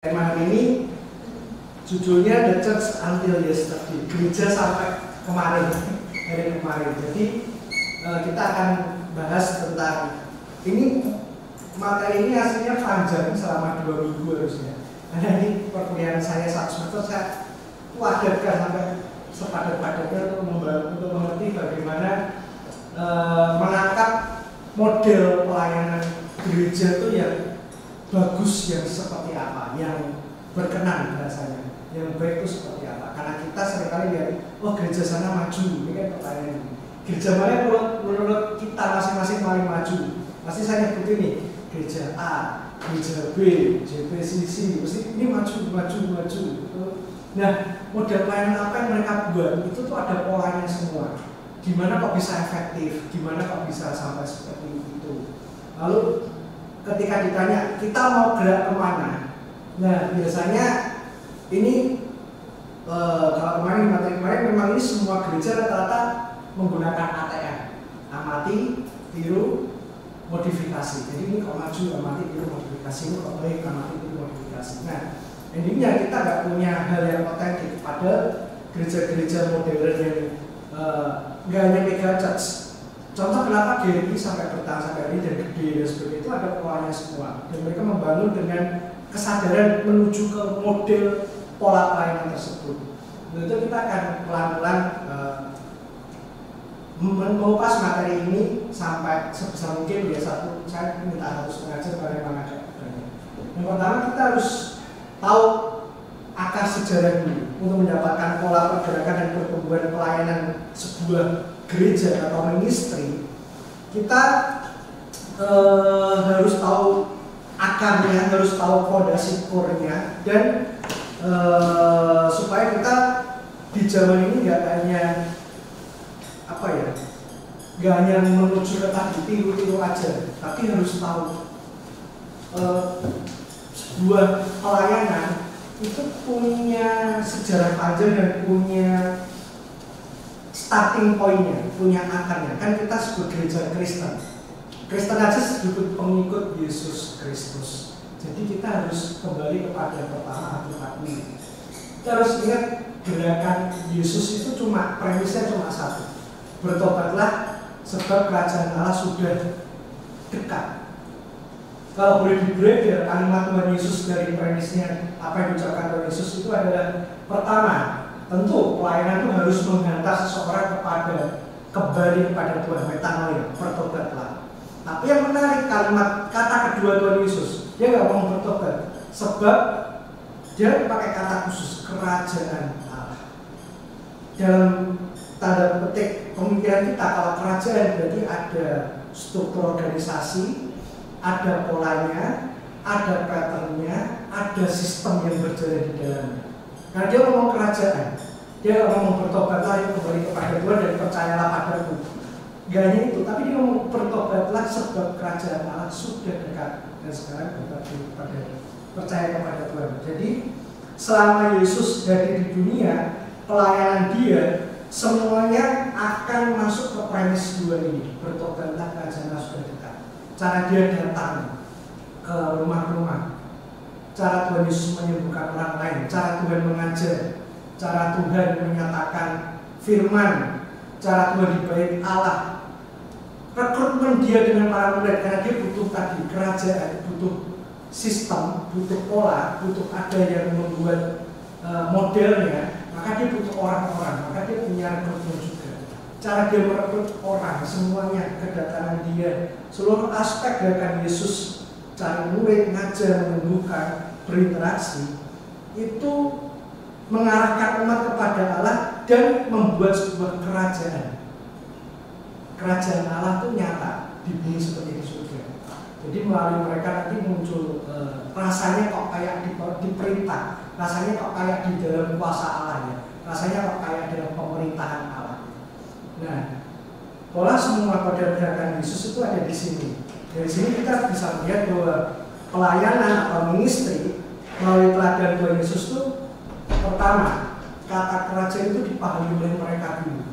Tema hari ini judulnya The Church Until Yesterday, gereja sampai kemarin, hari kemarin. Jadi kita akan bahas tentang ini. Materi ini hasilnya panjang selama 2 minggu harusnya. Karena ini perkuliahan saya 1 semester, saya wajarkan sampai sepadat-padatnya untuk mengerti bagaimana menangkap model pelayanan gereja itu yang bagus, yang seperti apa, yang berkenan bahasanya, yang baik itu seperti apa. Karena kita seringkali lihat, oh gereja sana maju, ini kan pertanyaan ini. Gereja mana menurut kita masing-masing paling maju? Pasti saya nyebut ini, gereja A, gereja B, JPCC, pasti ini maju. Nah, model pelayanan apa yang mereka buat, itu tuh ada polanya semua. Gimana kok bisa efektif, gimana kok bisa sampai seperti itu. Lalu ketika ditanya kita mau gerak kemana, nah biasanya ini kalau materi kemarin memang ini semua gereja rata-rata menggunakan ATM, amati, tiru, modifikasi. Jadi ini kok maju, amati, tiru, modifikasi, ini kok baik, amati, tiru, modifikasi. Nah intinya kita nggak punya hal yang otentik pada gereja-gereja modern yang nggak hanya mega church. Contoh kenapa GRI sampai bertahan sampai ini dan gede dan sebagainya, itu ada polanya semua. Dan mereka membangun dengan kesadaran menuju ke model pola pelayanan tersebut. Tentu kita akan pelan-pelan mengupas materi ini sampai sebesar mungkin. Saya minta 1,5 jam karena memang agak banyak. Yang pertama kita harus tahu akar sejarah dulu untuk mendapatkan pola pergerakan dan pertumbuhan pelayanan sebuah gereja atau ministry. Kita harus tahu akarnya, harus tahu fondasi core-nya, dan supaya kita di zaman ini nggak hanya nggak hanya menuju ke tadi tiru-tiru aja, tapi harus tahu sebuah pelayanan itu punya sejarah panjang dan punya starting point-nya, punya akarnya. Kan kita sebut gereja Kristen. Kristen aja disebut pengikut Yesus Kristus. Jadi kita harus kembali kepada pertama akui. Kita harus ingat gerakan Yesus itu premisnya cuma satu. Bertobatlah sebab kerajaan Allah sudah dekat. Kalau boleh di-break kalimat Tuhan Yesus dari premisnya apa yang diucapkan Tuhan Yesus itu adalah pertama, tentu pelayanan itu harus menghantar seseorang kembali kepada Tuhan, metanoia, bertobatlah. Tapi yang menarik kata kedua Tuhan Yesus, dia nggak mau bertobat, sebab dia pakai kata khusus kerajaan Allah. Dalam tanda petik pemikiran kita, kalau kerajaan berarti ada struktur organisasi, ada polanya, ada patternnya, ada sistem yang berjalan di dalamnya. Karena dia ngomong kerajaan, dia ngomong bertobatlah, yuk kembali kepada Tuhan dan percayalah padaku. Gak hanya itu, tapi dia ngomong bertobatlah sebab kerajaan Allah sudah dekat dan sekarang percaya kepada Tuhan. Jadi selama Yesus hadir di dunia, pelayanan dia semuanya akan masuk ke premis dua ini. Bertobatlah, kerajaan Allah sudah dekat. Cara dia datang ke rumah-rumah, cara Tuhan Yesus menyembuhkan orang lain, cara Tuhan mengajar, cara Tuhan menyatakan firman, cara Tuhan di bait Allah, rekrutmen dia dengan para murid, karena dia butuh tadi kerajaan, butuh sistem, butuh pola, butuh ada yang membuat modelnya, maka dia butuh orang-orang, maka dia punya rekrutmen juga. Cara dia merekrut orang, semuanya, kedatangan dia, seluruh aspek gerakan Yesus, cari murid, ngajar, menyembuhkan, berinteraksi, itu mengarahkan umat kepada Allah dan membuat sebuah kerajaan. Kerajaan Allah itu nyata di bumi seperti di surga. Jadi melalui mereka nanti muncul rasanya kok kayak diperintah, rasanya kok kayak di dalam kuasa Allah ya, rasanya kok kayak dalam pemerintahan Allah. Nah, pola semua pada gerakan Yesus itu ada di sini. Dari sini kita bisa melihat bahwa pelayanan atau ministry melalui teladan Tuhan Yesus itu pertama, kata kerajaan itu dipahami oleh mereka dulu.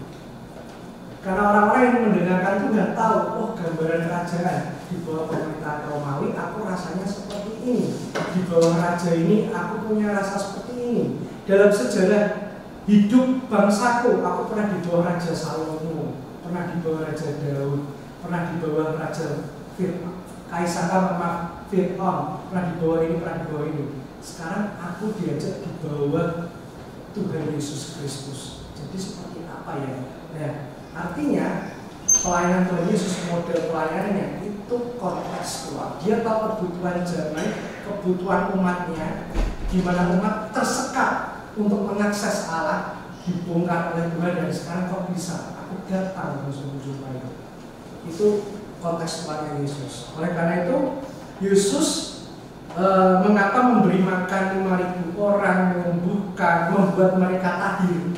Karena orang-orang yang mendengarkan itu nggak tahu, oh gambaran kerajaan di bawah pemerintahan Romawi, aku rasanya seperti ini, di bawah raja ini aku punya rasa seperti ini. Dalam sejarah hidup bangsaku, aku pernah di bawah Raja Salomo, pernah di bawah Raja Daud, pernah di bawah Raja Kaisar Fir'aun, pernah di bawah ini, pernah di bawah ini. Sekarang aku diajak di bawah Tuhan Yesus Kristus. Jadi seperti apa ya? Nah, artinya pelayanan Tuhan Yesus, model pelayanannya itu kontekstual. Dia tahu kebutuhan zaman, kebutuhan umatnya, di mana umat tersekat untuk mengakses Allah, dibongkar oleh Tuhan, dan sekarang kok bisa aku datang untuk menjumpai itu. Itu kontekstualnya Yesus. Oleh karena itu Yesus mengapa memberi makan 5.000 orang, menyembuhkan, membuat mereka tahir,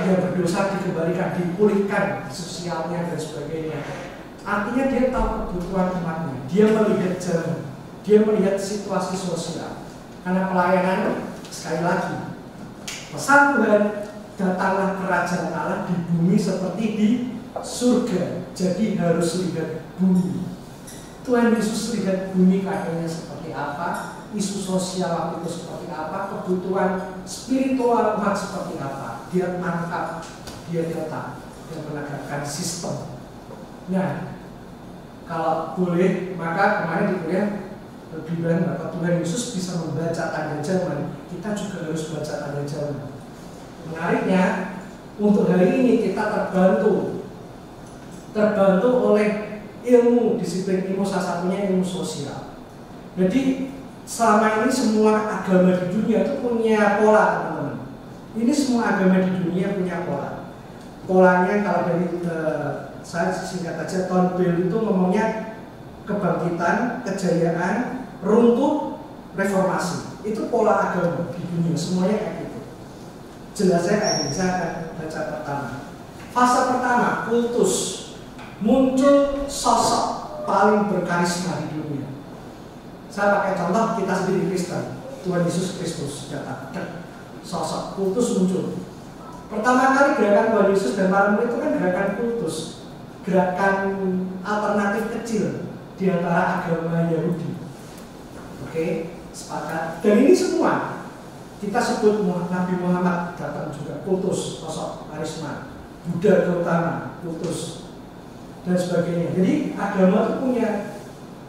yang berdosa dikembalikan, dipulihkan sosialnya dan sebagainya. Artinya dia tahu kebutuhan umatnya, dia melihat zaman, dia melihat situasi sosial. Karena pelayanan, sekali lagi, pesan Tuhan, datanglah kerajaan Allah di bumi seperti di surga. Jadi harus lihat bumi. Tuhan Yesus lihat bumi keadaannya seperti apa, isu sosial waktu itu seperti apa, kebutuhan spiritual umat seperti apa. Dia tangkap, dia datang dan menegakkan sistem. Nah, kalau boleh, maka kemarin di kuliah bilang bahwa Tuhan Yesus bisa membaca tanda zaman, kita juga harus baca tanda zaman. Menariknya, untuk hari ini kita terbantu oleh ilmu, disiplin ilmu, salah satunya ilmu sosial. Jadi selama ini semua agama di dunia itu punya pola, teman-teman. Ini semua agama di dunia punya pola. Polanya kalau dari saya singkat aja, Tony Bell itu ngomongnya kebangkitan, kejayaan, runtuh, reformasi. Itu pola agama di dunia, semuanya kayak gitu. Jelasnya kayak gini, saya akan baca pertama. Fase pertama, kultus. Muncul sosok paling berkarisma di dunia. Saya pakai contoh kita sendiri Kristen, Tuhan Yesus Kristus datang, sosok kultus muncul. Pertama kali gerakan Tuhan Yesus dan para murid itu kan gerakan kultus, gerakan alternatif kecil di antara agama Yahudi. Oke, sepakat. Dan ini semua kita sebut Nabi Muhammad datang juga kultus, sosok karisma, Buddha Gautama kultus, dan sebagainya. Jadi agama itu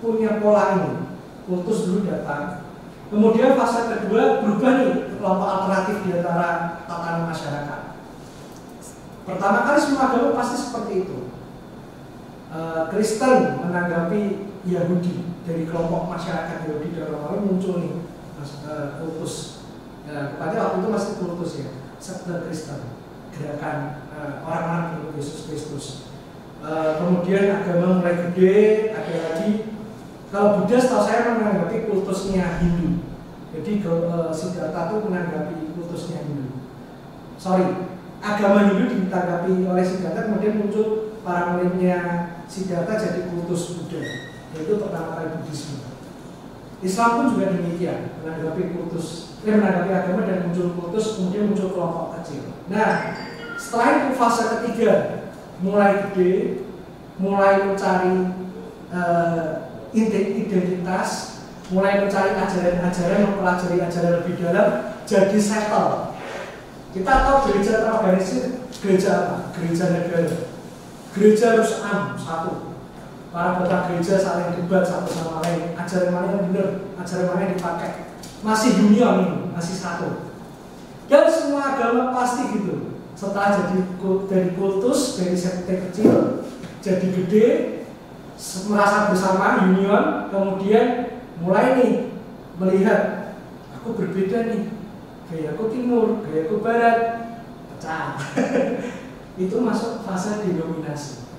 punya pola ini. Kultus dulu datang. Kemudian fase kedua berubah nih, kelompok alternatif di antara tatanan masyarakat. Pertama kali semua agama pasti seperti itu. Kristen menanggapi Yahudi, dari kelompok masyarakat Yahudi dan orang-orang muncul nih kultus. Pada waktu itu masih kultus ya, sekte Kristen, gerakan orang-orang pengikut Yesus Kristus. Kemudian agama mulai gede, ada lagi. Kalau Buddha setahu saya menanggapi kultusnya Hindu. Jadi Siddhartha itu menanggapi kultusnya Hindu. Agama Hindu ditanggapi oleh Siddhartha, kemudian muncul para muridnya Siddhartha jadi kultus Buddha. Yaitu pertama kali Buddhisme. Islam pun juga demikian, menanggapi agama dan muncul kultus, kemudian muncul kelompok kecil. Nah, setelah itu fase ketiga, mulai gede, mulai mencari identitas, mulai mencari ajaran-ajaran, mempelajari ajaran lebih dalam, jadi settle. Kita tahu gereja terorganisir, gereja apa? Gereja negara. Gereja harus satu. Para anggota gereja saling debat satu sama lain, ajaran mana yang benar, ajaran mana yang dipakai. Masih union ini, masih satu. Dan semua agama pasti gitu. Setelah dari kultus, dari sekte kecil, jadi gede, merasa bersama, union, kemudian mulai nih melihat aku berbeda nih, gayaku timur, gayaku barat, pecah. Itu masuk fase denominasi.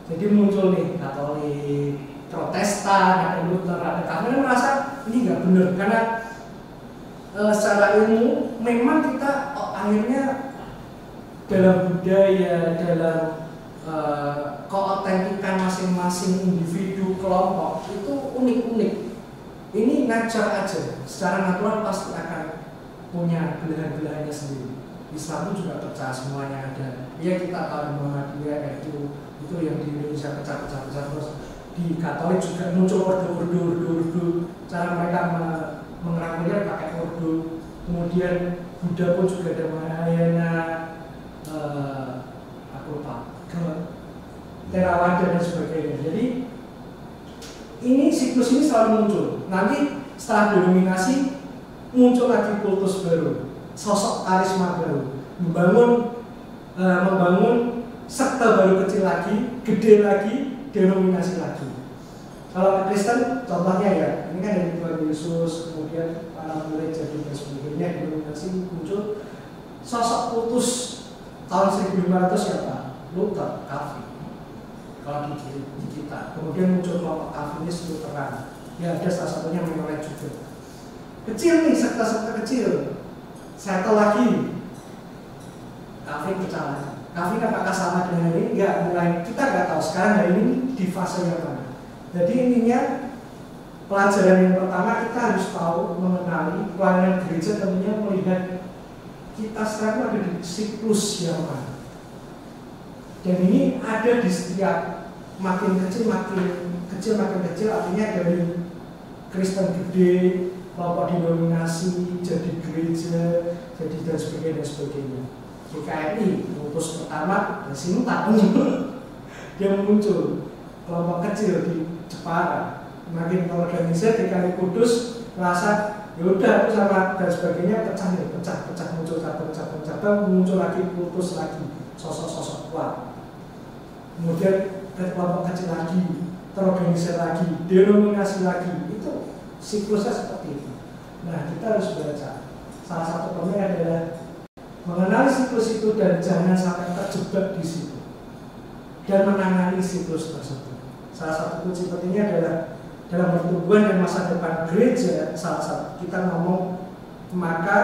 Jadi muncul nih Katolik, Protestan, ada Luther, ada Calvin, merasa ini nggak benar karena secara ilmu memang kita akhirnya dalam budaya, dalam keautentikan masing-masing individu, kelompok itu unik-unik. Ini nature aja, secara natural pasti akan punya belahan-belahannya sendiri. Islam pun juga pecah, semuanya ada. Ya kita tahu Muhammadiyah itu yang di Indonesia pecah terus. di Katolik juga muncul ordo. Cara mereka mengerangnya pakai ordo. Kemudian Buddha pun juga ada Mahayana, aku lupa, Theravada dan sebagainya. Jadi ini siklus ini selalu muncul. Nanti setelah denominasi muncul lagi kultus baru, sosok karisma baru, membangun sekte baru kecil lagi, gede lagi, denominasi lagi. Kalau Kristen contohnya ya, ini kan dari Tuhan Yesus, kemudian para murid jadi dan sebagainya, denominasi muncul sosok kultus tahun 1500 siapa? Luther, Calvin. Kalau di kita, kemudian muncul kelompok Calvinis Lutheran. Ya ada salah satunya Mennonite juga. Kecil nih, sekte-sekte kecil. Settle lagi. Calvin pecah lagi. Calvin apakah sama dengan ini? Enggak, mulai kita nggak tahu. Sekarang hari ini di fase yang mana. Jadi intinya pelajaran yang pertama kita harus tahu mengenali pelayanan gereja, tentunya melihat kita sekarang ada di siklus yang mana. Dan ini ada di setiap makin kecil artinya dari Kristen gede, kelompok denominasi, jadi gereja, jadi dan sebagainya. GKRI mengutus pertama dari sini tak dia muncul kelompok kecil di Jepara, makin terorganisir di Kali Kudus, merasa yaudah aku sama dan sebagainya, pecah muncul cabang, muncul lagi kultus lagi, sosok-sosok kuat. Kemudian kelompok kecil lagi, terorganisir lagi, denominasi lagi, itu siklusnya seperti itu. Nah, kita harus baca. Salah satu poinnya adalah mengenali siklus itu dan jangan sampai terjebak di situ dan menangani siklus tersebut. Salah satu kunci pentingnya adalah dalam pertumbuhan dan masa depan gereja. Salah satu kita ngomong, maka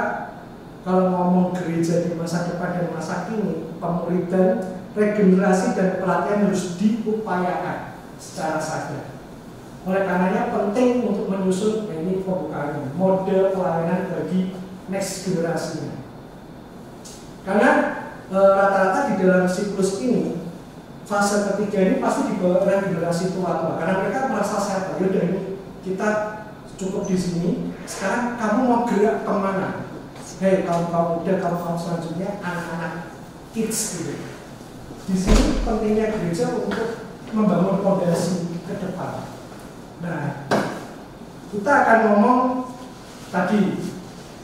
kalau ngomong gereja di masa depan dan masa kini, pemuridan, regenerasi dan pelatihan harus diupayakan secara sadar. Oleh karenanya penting untuk menyusun, ini pembukaan model pelayanan bagi next generasinya. Karena rata-rata di dalam siklus ini, fase ketiga ini pasti dibawa oleh generasi tua-tua. Karena mereka merasa sehat. Yaudah ini kita cukup di sini. Sekarang kamu mau gerak kemana? Hei kaum muda, kaum selanjutnya, anak-anak kids gitu. Di sini pentingnya gereja untuk membangun fondasi ke depan. Nah, kita akan ngomong tadi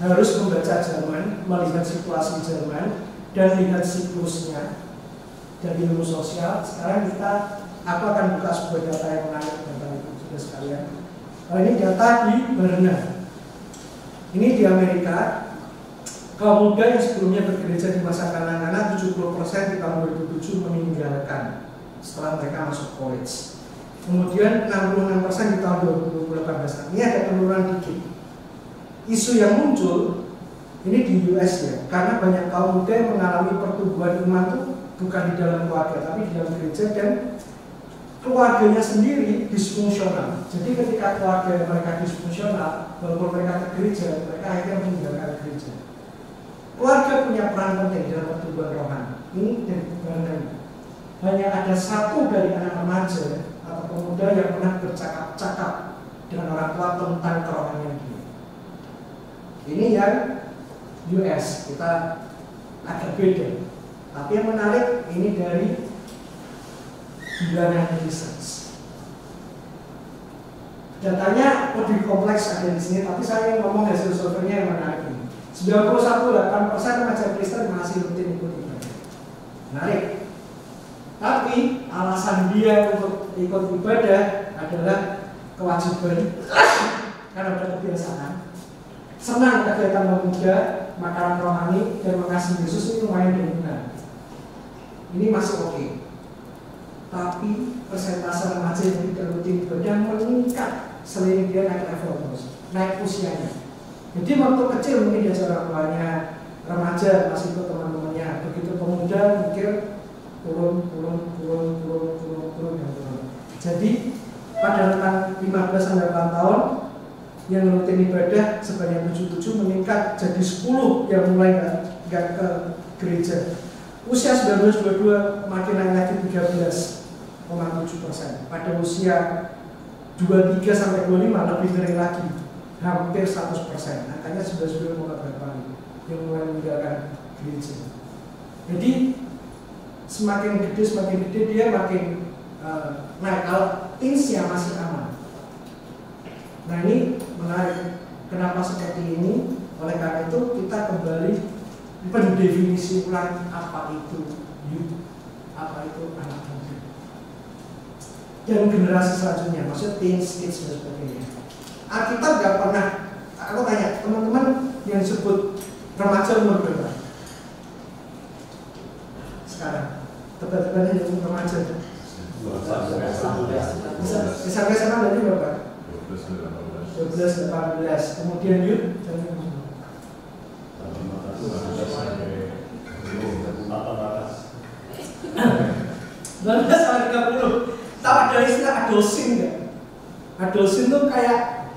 harus membaca zaman, melihat situasi zaman, dan lihat siklusnya dari ilmu sosial. Sekarang aku akan buka sebuah data yang menarik tentang itu sudah sekalian. Ini data di Berna. Ini di Amerika. Kaum muda yang sebelumnya bergereja di masa kanak-kanak 70% di tahun 2007 meninggalkan setelah mereka masuk college. Kemudian 66% di tahun 2018. Ini ada penurunan dikit. Isu yang muncul ini di US ya, karena banyak kaum muda yang mengalami pertumbuhan iman itu bukan di dalam keluarga, tapi di dalam gereja, dan keluarganya sendiri disfungsional. Jadi ketika keluarga mereka disfungsional, walaupun mereka ke gereja, mereka akhirnya meninggalkan gereja. Keluarga punya peran penting dalam pertumbuhan rohani. Ini dari Barna. Hanya ada satu dari anak remaja atau pemuda yang pernah bercakap-cakap dengan orang tua tentang kerohanian dia. Ini yang US, kita agak beda. Tapi yang menarik ini dari Barna Research. Datanya lebih kompleks ada di sini, tapi saya ngomong hasil surveinya yang menarik ini. 91,8% remaja Kristen masih rutin ikut ibadah. Menarik. Tapi alasan dia untuk ikut ibadah adalah kewajiban karena udah kebiasaan. Senang kegiatan pemuda, makanan rohani, dan mengasihi Yesus ini lumayan dominan. Ini masih oke. Tapi persentase remaja yang tidak rutin ibadah meningkat selain dia naik level terus, naik usianya. Jadi waktu kecil mungkin diajar orang tuanya, remaja masih ikut teman-temannya. Begitu pemuda mikir turun. Jadi pada rentang 15-8 tahun yang rutin ibadah sebanyak 77 meningkat jadi 10 yang mulai nggak ke gereja. Usia 19-22 makin naik lagi 13. Pada usia 23 sampai 25 lebih dari lagi, hampir 100%. Angkanya sudah berapa yang mulai meninggalkan gereja. Jadi semakin gede dia makin naik. Kalau teens-nya masih aman. Nah ini menarik. Kenapa seperti ini? Oleh karena itu kita kembali pendefinisi ulang apa itu youth, apa itu anak muda. Dan generasi selanjutnya, maksudnya teens, kids dan sebagainya. Alkitab gak pernah, aku tanya teman-teman yang disebut remaja umur berapa? Sekarang, tebak-tebakan yang umur remaja. Sampai sana berarti berapa? 12, 18. Kemudian youth, 12 sampai 30. Tahu ada istilah adolescent nggak? Adolescent tuh kayak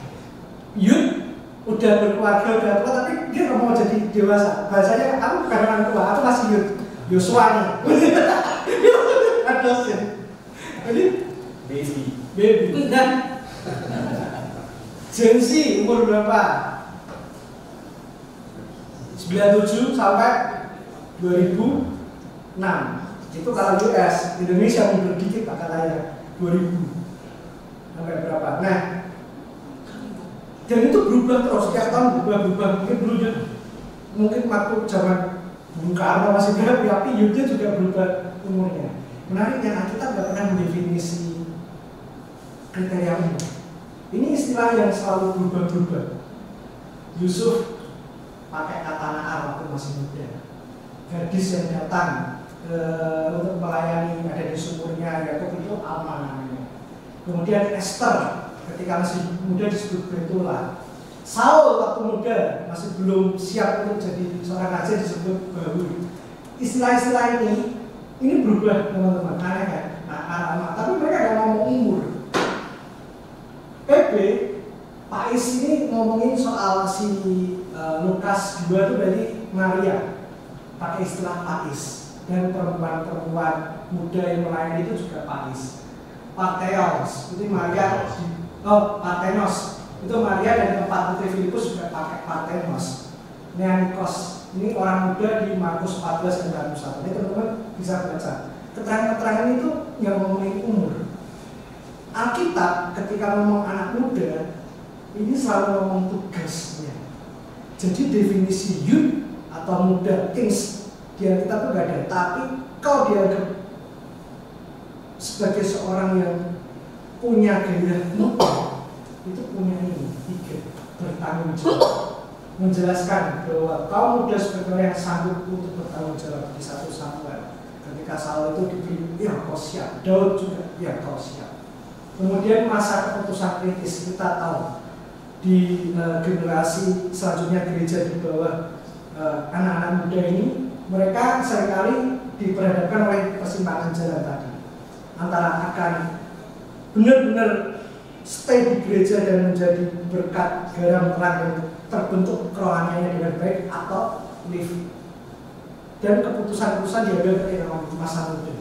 youth, udah berkeluarga, udah tua, tapi dia nggak mau jadi dewasa. Bahasanya aku bukan orang tua, aku masih youth. Yosua nih. Adolescent. Jadi baby. Dan Gen Z umur berapa? 97 sampai 2006. Itu kalau US, Indonesia mundur dikit bakal layar 2000 sampai berapa? Nah, dan itu berubah terus, setiap tahun berubah. Mungkin dulunya, mungkin waktu zaman Bung Karno masih berapa, tapi youth-nya juga berubah umurnya. Menariknya, kita nggak pernah mendefinisi kriteria umur. Ini istilah yang selalu berubah-ubah. Yusuf pakai kata na'ar waktu masih muda. Gadis yang datang untuk melayani ada di sumurnya, Yakub itu Alma namanya. Kemudian Esther ketika masih muda disebut Betula. Saul waktu muda masih belum siap untuk jadi seorang raja disebut Bahu. Istilah-istilah ini berubah teman-teman, aneh kan? Nah, tapi mereka nggak ngomong umur. PB Pais ini ngomongin soal si Lukas 2 itu dari Maria, pakai istilah Pais. Dan perempuan-perempuan muda yang melayani itu juga Pais. Parthenos itu Maria, Parthenos itu Maria dan keempat putri Filipus juga pakai Parthenos. Neanikos ini orang muda di Markus 14 dan 21. Ini teman-teman bisa baca. Keterangan-keterangan itu yang ngomongin umur. Alkitab ketika ngomong anak muda ini selalu ngomong tugasnya. Jadi definisi youth atau muda, teens di Alkitab itu nggak ada. Tapi kalau dianggap sebagai seorang yang punya gairah muda, itu punya ini 3, bertanggung jawab, menjelaskan bahwa kaum muda sebagai orang yang sanggup untuk bertanggung jawab. Di 1 Samuel ketika Saul itu dipilih, ya kau siap. Daud juga, ya kau siap. Kemudian masa keputusan kritis, kita tahu di generasi selanjutnya gereja di bawah anak-anak muda ini, mereka seringkali diperhadapkan oleh persimpangan jalan tadi, antara akan benar-benar stay di gereja dan menjadi berkat garam terang yang terbentuk kerohaniannya dengan baik, atau leave. Dan keputusan-keputusan diambil ketika masa muda.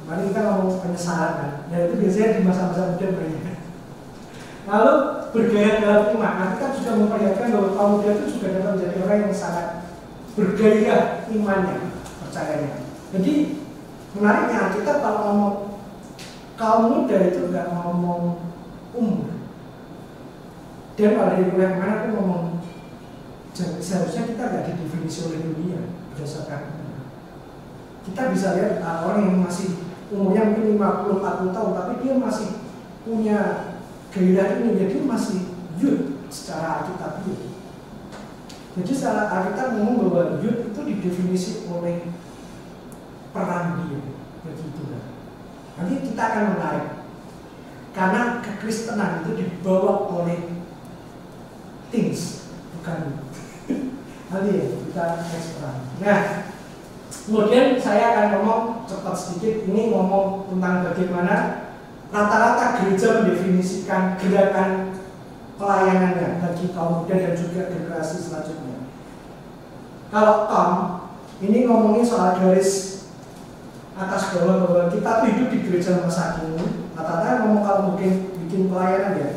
Mari kita ngomong penyesalan kan, dan itu biasanya di masa-masa muda banyak. Lalu bergaya dalam iman, nah kita juga memperlihatkan bahwa kaum muda itu juga dapat menjadi orang yang sangat bergaya imannya, percayanya. Jadi menariknya kita kalau ngomong kaum muda itu nggak ngomong umur. Dan pada di kuliah kemarin aku ngomong, seharusnya kita nggak didefinisi oleh dunia berdasarkan umur. Kita bisa lihat orang yang masih umurnya mungkin 50-40 tahun, tapi dia masih punya gairah ini, jadi masih youth secara Alkitab youth. Jadi secara Alkitab ngomong bahwa youth itu didefinisi oleh peran dia, begitu kan. Nanti kita akan menarik, karena kekristenan itu dibawa oleh teens, bukan nanti ya kita ekspor. Nah, kemudian saya akan ngomong cepat sedikit, ini ngomong tentang bagaimana rata-rata gereja mendefinisikan gerakan pelayanannya bagi kaum muda dan juga generasi selanjutnya. Kalau Tom ini ngomongin soal garis atas bahwa kita tuh hidup di gereja masa kini. Kata-kata ngomong kalau mungkin bikin pelayanan ya,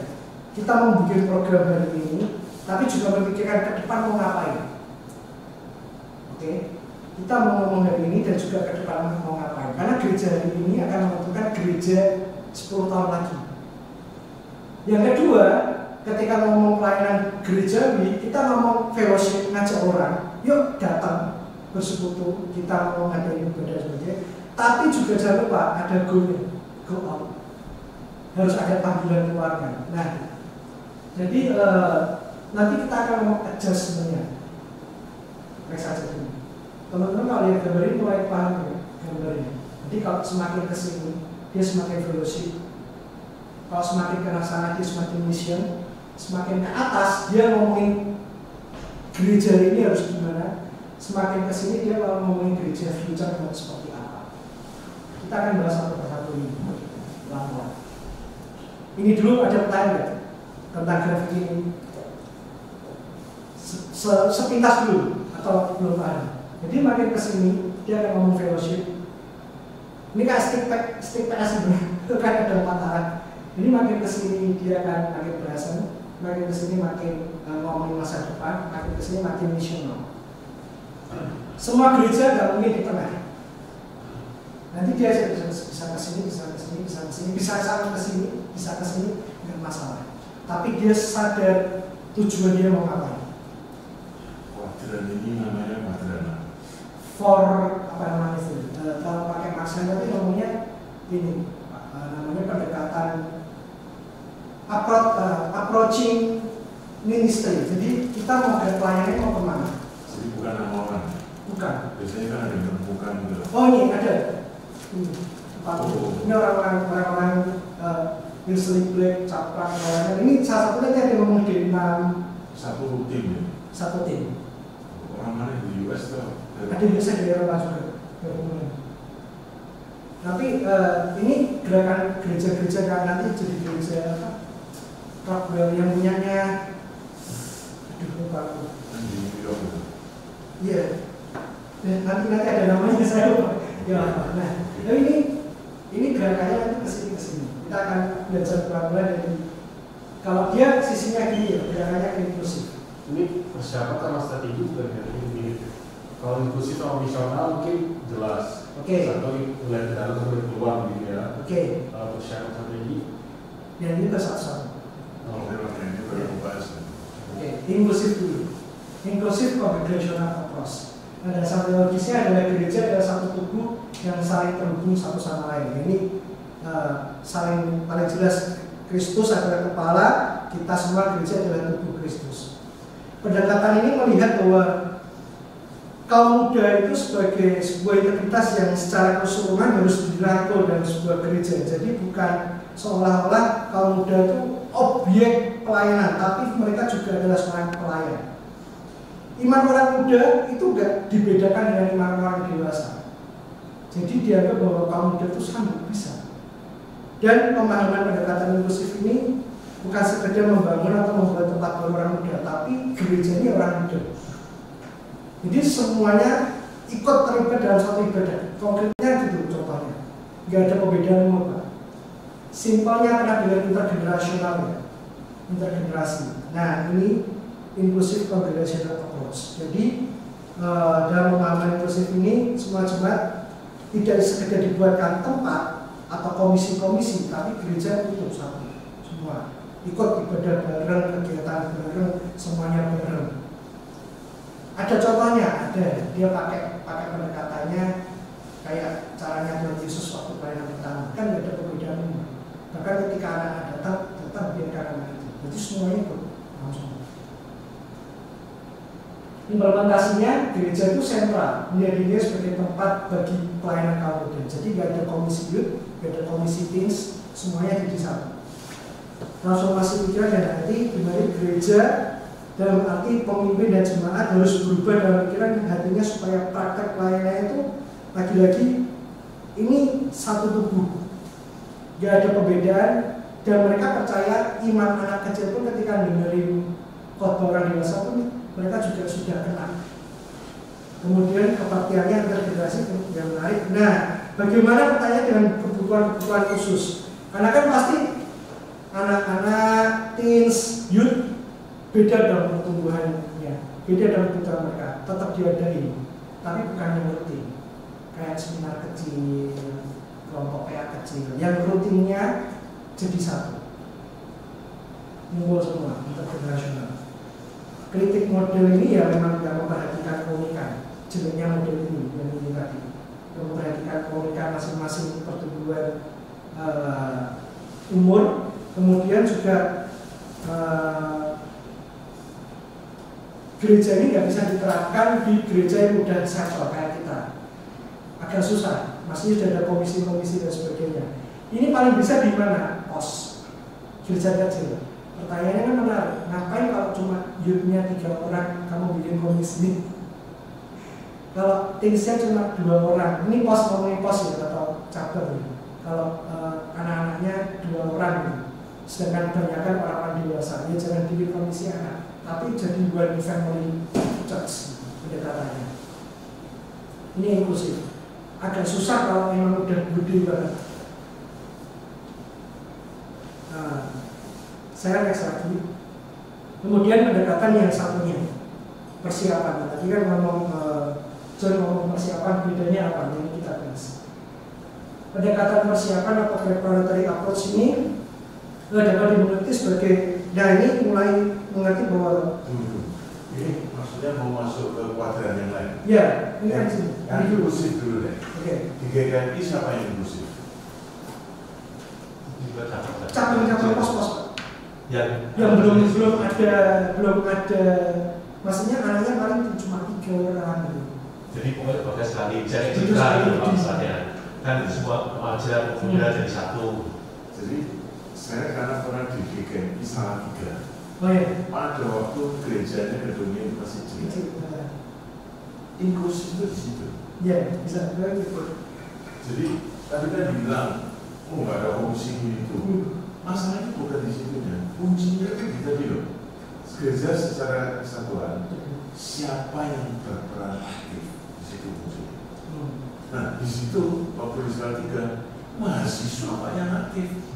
kita mau bikin program hari ini, tapi juga memikirkan ke depan mau ngapain. Oke, kita mau ngomong hari ini dan juga ke depan mau ngapain. Karena gereja hari ini akan menentukan gereja 10 tahun lagi. Yang kedua, ketika ngomong pelayanan gerejawi, kita ngomong fellowship, ngajak orang, yuk datang bersekutu, kita mau ngadain ibadah sebagainya. Tapi juga jangan lupa ada go-nya, go out. Harus ada panggilan keluarga. Nah, jadi nanti kita akan ngomong adjust sebenarnya. Next aja dulu. Teman-teman kalau lihat gambar ini mulai paham ya gambarnya. Jadi kalau semakin kesini, dia semakin fellowship. Kalau semakin ke sana, dia semakin mission. Semakin ke atas, dia ngomongin gereja ini harus gimana. Semakin kesini, dia kalau ngomongin gereja future harus seperti apa. Kita akan bahas satu persatu ini. Pelan-pelan. Ini dulu ada pertanyaan tentang grafik ini. Sepintas dulu atau belum ada. Jadi makin kesini dia akan ngomong fellowship. Ini kayak stick PS sebenarnya. Itu kan ada 4 arah. Ini makin kesini dia akan makin berasa. Makin kesini makin ngomongin masa depan. Makin kesini makin missional. Semua gereja gak mungkin di tengah. Nanti dia bisa kesini, bisa kesini, bisa kesini, bisa sampai kesini, bisa kesini, nggak masalah. Tapi dia sadar tujuan dia mau ngapain. Kuadran ini namanya kuadran. For apa namanya itu? Kalau pakai maksa nanti ngomongnya ini, namanya pendekatan approaching ministry. Jadi kita mau ke pelayanannya mau kemana? Jadi bukan nama orang. Bukan. Biasanya kan ada yang menemukan gitu. Oh ini ada. Ini orang-orang Wilson Black, Capra, ini salah satunya yang ngomong di 6 satu tim ya? Satu tim. Orang mana di US tuh? Ada biasa di Eropa juga. Tapi ini gerakan gereja-gereja kan nanti jadi gereja apa? Rockwell yang punyanya lupa aku. Di New York itu? Iya. Nanti ada namanya saya lupa. Ya, nah, ini gerakannya nanti kesini. Kita akan belajar pelan-pelan dari kalau dia sisinya gini ya, gerakannya inklusif. Ini persiapan sama strategi bukan kan ini. Kalau inklusif sama misional mungkin jelas. Oke. Satu mulai ke dalam sampai keluar gitu ya. Oke. Kalau persiapan strategi. Dan ini bersatu-satu. Oh, ini baru bahas. Oke, inklusif dulu. Inklusif congregational approach. Nah, dasar teologisnya adalah gereja adalah satu tubuh yang saling terhubung satu sama lain. Ini saling paling jelas Kristus adalah kepala, kita semua gereja adalah tubuh Kristus. Pendekatan ini melihat bahwa kaum muda itu sebagai sebuah integritas yang secara keseluruhan harus dirangkul dalam sebuah gereja. Jadi bukan seolah-olah kaum muda itu objek pelayanan, tapi mereka juga adalah seorang pelayan. Iman orang muda itu enggak dibedakan dengan iman orang dewasa. Jadi dianggap bahwa kaum muda itu sanggup bisa. Dan pemahaman pendekatan inklusif ini bukan sekedar membangun atau membuat tempat baru orang muda, tapi gereja ini orang muda. Jadi semuanya ikut terlibat dalam satu ibadah. Konkretnya gitu contohnya. Enggak ada perbedaan umur, Pak. Simpelnya pernah bilang intergenerasional ya. Intergenerasi. Nah, ini inklusif congregational approach. Jadi dalam pemahaman inklusif ini semua jemaat tidak sekedar dibuatkan tempat atau komisi-komisi, tapi gereja itu satu semua ikut ibadah bareng, kegiatan bareng, semuanya bareng. Ada contohnya, ada dia pakai pendekatannya kayak caranya Tuhan Yesus waktu pelayanan pertama, kan nggak ada perbedaan. Bahkan ketika anak datang dia karena itu, jadi semuanya ikut langsung. Implementasinya gereja itu sentral, menjadi dia sebagai tempat bagi pelayanan kaum muda. Jadi nggak ada komisi youth, nggak ada komisi teens, semuanya jadi satu. Transformasi pikiran dan hati dimana gereja dalam arti pemimpin dan jemaat harus berubah dalam pikiran dan hatinya supaya praktek pelayanan itu lagi-lagi ini satu tubuh, nggak ada perbedaan dan mereka percaya iman anak kecil pun ketika dengerin khotbah orang dewasa pun mereka juga sudah kenal. Kemudian kebaktiannya antar generasi yang menarik. Nah, bagaimana bertanya dengan kebutuhan-kebutuhan khusus? Karena kan pasti anak-anak, teens, youth beda dalam pertumbuhannya, beda dalam kebutuhan mereka, tetap diadain, tapi bukan yang rutin, kayak seminar kecil, kelompok PA kecil, yang rutinnya jadi satu, ngumpul semua, internasional. Kritik model ini ya memang tidak memperhatikan keunikan, jenisnya model ini yang ini tadi, memperhatikan keunikan masing-masing pertumbuhan umur, kemudian juga gereja ini nggak bisa diterapkan di gereja yang udah settle kayak kita, agak susah, masih sudah ada komisi-komisi dan sebagainya. Ini paling bisa di mana? Pos gereja kecil. Pertanyaannya kan menarik, ngapain kalau cuma youth-nya 3 orang kamu bikin komisi? Kalau teens-nya cuma 2 orang, ini pos ngomongin pos ya atau cabang ya. Kalau anak-anaknya 2 orang gitu. Sedangkan kebanyakan orang-orang dewasa, ya jangan bikin komisi anak, tapi jadi one family church pendekatannya. Ini inklusif. Agak susah kalau memang udah gede banget. Saya next lagi. Kemudian pendekatan yang satunya, persiapan. Tadi kan ngomong John ngomong persiapan, bedanya apa? Yang kita bahas. Pendekatan persiapan atau preparatory approach ini dapat dimengerti sebagai, ya ini mulai mengerti bahwa ini maksudnya mau masuk ke kuadran yang lain. Ya, ini kan sih. Yang inklusif dulu deh. Oke. Di GKI siapa yang inklusif? Cabang-cabang pos-pos yang belum ada, maksudnya anaknya paling cuma 3 orang gitu. Jadi pokoknya bagus sekali, jadi cerita itu maksudnya kan itu semua remaja pemuda jadi satu. Jadi saya karena pernah di GKI Salatiga. Oh iya. Pada waktu gerejanya gedungnya masih kecil. Inklusif itu di situ. Iya, bisa gitu. Jadi tadi kan dibilang, oh nggak ada fungsi itu. Masalahnya bukan di situ ya. Kuncinya itu di tadi loh. Gereja secara kesatuan, siapa yang berperan aktif di situ fungsinya. Nah di situ waktu di Salatiga, mahasiswa apa yang aktif?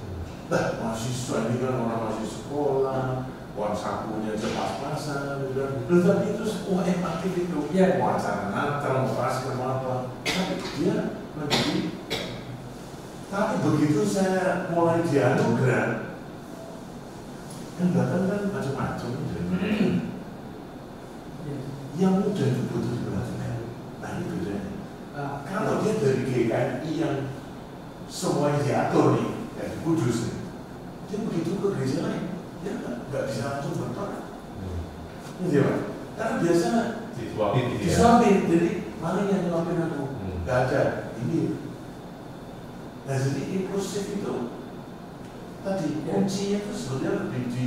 Nah mahasiswa ini kan orang masih sekolah, uang sakunya pas-pasan, tetapi itu semua yang aktif itu. Ya. Wacana Natal, pas apa, tapi dia menjadi. Tapi begitu saya mulai dianugerah, yang datang kan macam-macam. Yang muda itu butuh diperhatikan. Nah ini bedanya. Kalau dia dari GKI yang semuanya diatur nih, ya di Kudus nih, dia begitu ke gereja lain, dia nggak bisa langsung berperan. Iya Pak. Karena biasa disuapin, jadi mana yang nyuapin aku? Nggak ada. Ini. Nah jadi inklusif itu tadi kuncinya itu sebenarnya lebih di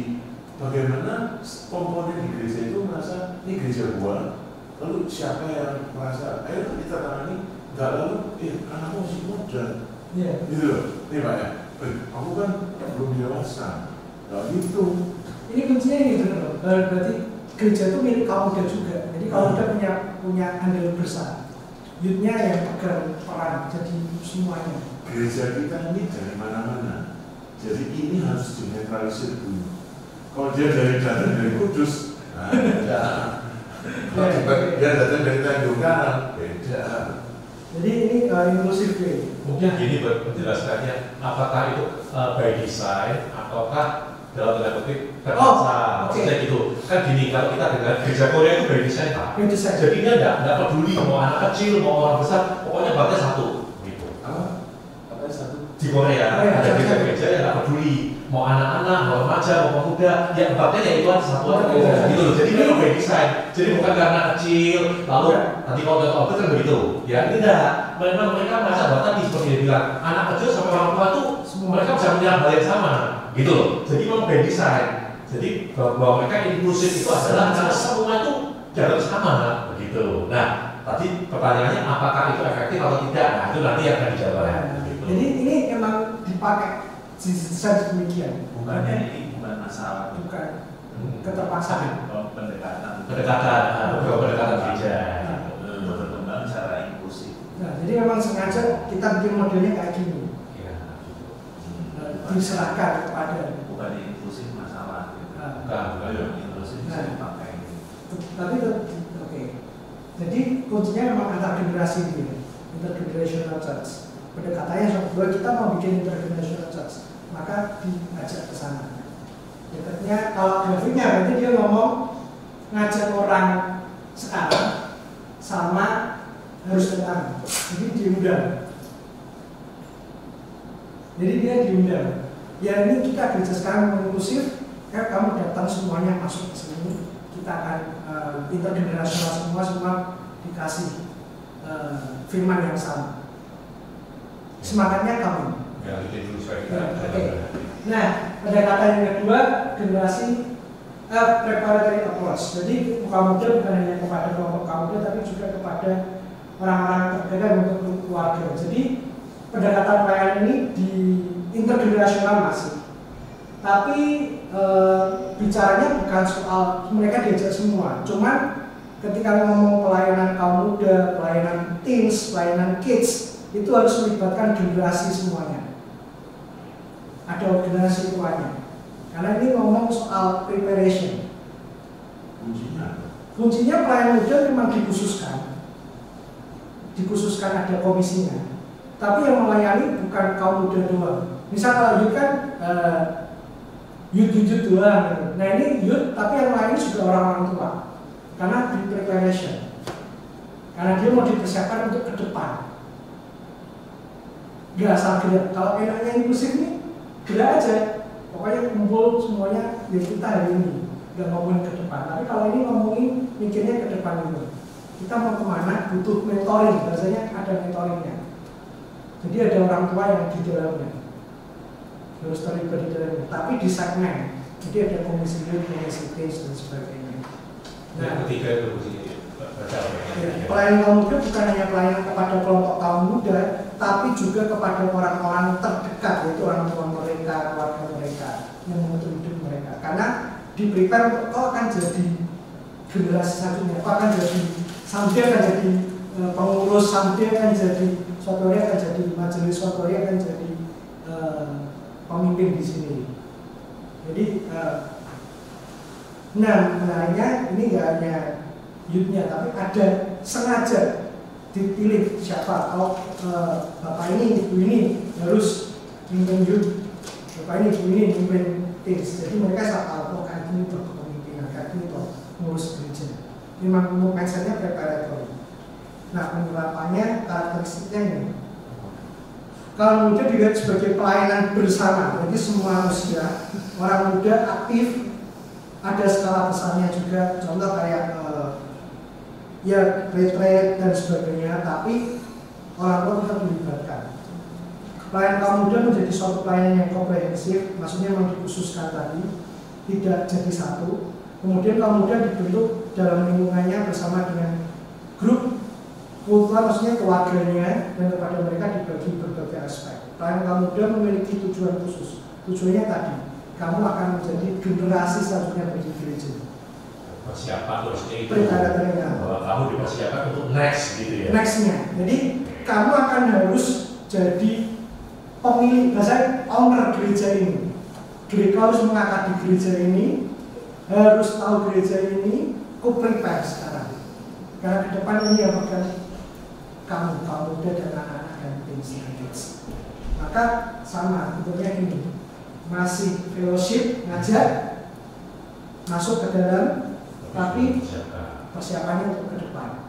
bagaimana komponen di gereja itu merasa ini gereja gua, lalu siapa yang merasa ayo kita tangani, nggak lalu anakku masih muda, gitu loh. Nih Pak ya, aku kan belum dewasa, nah gitu. Ini kuncinya ini benar loh. Berarti gereja itu milik kaum muda juga. Jadi kaum muda punya andil besar. Youth-nya yang pegang peran, jadi semuanya. Gereja kita ini dari mana-mana, jadi ini harus dinetralisir dulu. Kalau dia datang dari Kudus, nah beda. Kalau dia datang dari Tanjung Karang, beda. Jadi ini inklusif ya. Mungkin gini menjelaskannya, apakah itu by design ataukah dalam tanda kutip terpaksa? Maksudnya gitu. Kan gini, kalau kita dengan gereja Korea itu by design Pak. Jadi dia tidak peduli mau anak kecil, mau orang besar, pokoknya batasnya satu. Gitu. Apa satu? Di Korea ada gereja-gereja yang tidak peduli mau anak-anak, mau remaja, mau pemuda, ya tempatnya ya itu satu aja gitu loh. Jadi ini by design. Jadi bukan karena kecil, lalu nanti kalau udah kan begitu. Ya tidak. Memang mereka merasa bahwa tadi seperti dia bilang, anak kecil sampai orang tua tuh mereka bisa melihat hal yang sama, gitu loh. Jadi memang by design. Jadi bahwa mereka inklusif itu adalah karena semua itu jalan sama, begitu. Nah, tadi pertanyaannya apakah itu efektif atau tidak? Nah, itu nanti akan dijawab. Gitu. Jadi ini emang dipakai desain demikian. Bukannya ini bukan masalah, bukan keterpaksaan. Pendekatan Pendekatan gereja. untuk berkembang secara inklusif. Nah, jadi memang sengaja kita bikin modelnya kayak gini. Iya. Diserahkan kepada. Bukan inklusif masalah. Bukan. Inklusif bisa dipakai. Tapi oke. Jadi kuncinya memang antar generasi ini, intergenerational church. Pendekatannya bahwa kita mau bikin intergenerational church, maka diajak ke sana. Dekatnya kalau grafiknya berarti dia ngomong ngajak orang sekarang sama harus datang. Jadi diundang. Jadi dia diundang. Ya ini kita gereja sekarang inklusif, kamu datang semuanya masuk ke sini. Kita akan intergenerasional semua dikasih firman yang sama. Semangatnya kamu. Ya, itu dulu supaya kita. Oke. Nah, pendekatan yang kedua generasi preparatory approach. Jadi muka muda bukan hanya kepada kelompok kaum muda, tapi juga kepada orang-orang terdekat untuk keluarga. Jadi pendekatan pelayanan ini di intergenerasional masih. Tapi bicaranya bukan soal mereka diajak semua. Cuman ketika ngomong pelayanan kaum muda, pelayanan teens, pelayanan kids, itu harus melibatkan generasi semuanya. Ada generasi tuanya. Karena ini ngomong soal preparation. Kuncinya pelayanan muda memang dikhususkan ada komisinya. Tapi yang melayani bukan kaum muda doang. Misal kalau youth kan youth doang. Nah ini youth tapi yang melayani juga orang-orang tua. Karena di preparation. Karena dia mau dipersiapkan untuk ke depan. Gak asal gerak. Kalau enaknya inklusif nih, gerak aja. Pokoknya kumpul semuanya ya kita hari ini. Gak ngomongin ke depan. Tapi kalau ini ngomongin mikirnya ke depan itu. Kita mau kemana? Butuh mentoring. Biasanya ada mentoringnya. Jadi ada orang tua yang di dalamnya. Harus terlibat di dalamnya. Tapi di segmen. Jadi ada komisi youth, komisi teens dan sebagainya. Nah, ketiga itu posisi pelayanan kaum muda bukan hanya pelayanan kepada kelompok kaum muda, tapi juga kepada orang-orang terdekat, yaitu orang tua mereka, keluarga mereka, yang mengatur hidup mereka. Karena di prepare kau akan jadi generasi selanjutnya, kau akan jadi sampai akan jadi pengurus, sampai akan jadi suatu hari akan jadi majelis, suatu hari akan jadi pemimpin di sini. Jadi nah menariknya ini nggak hanya youth-nya, tapi ada sengaja dipilih siapa. Kalau bapak ini, ibu ini harus mimpin youth, bapak ini, ibu ini mimpin teens. Jadi mereka tahu kayak gini tuh kepemimpinan, kayak gini tuh ngurus gereja. Memang mindset-nya preparatory. Nah penerapannya karakteristiknya ini. Kalau muda dilihat sebagai pelayanan bersama, jadi semua usia, orang muda aktif. Ada skala besarnya juga, contoh kayak ya retreat dan sebagainya, tapi orang tua tetap dilibatkan. Pelayanan kaum muda menjadi suatu pelayanan yang komprehensif, maksudnya memang dikhususkan tadi, tidak jadi satu. Kemudian kaum muda dibentuk dalam lingkungannya bersama dengan grup kultural, maksudnya keluarganya, dan kepada mereka dibagi berbagai aspek. Pelayanan kaum muda memiliki tujuan khusus. Tujuannya tadi, kamu akan menjadi generasi selanjutnya bagi gereja. Persiapan terusnya itu bahwa kamu dipersiapkan untuk next gitu ya. Nextnya, jadi kamu akan harus jadi pemilik, bahasa owner gereja ini. Gereja harus mengangkat di gereja ini, harus tahu gereja ini, prepare sekarang. Karena ke depan ini yang akan kamu muda dan anak-anak dan teens. Maka sama, bentuknya ini. Masih fellowship, ngajak, masuk ke dalam, tapi persiapannya untuk ke depan.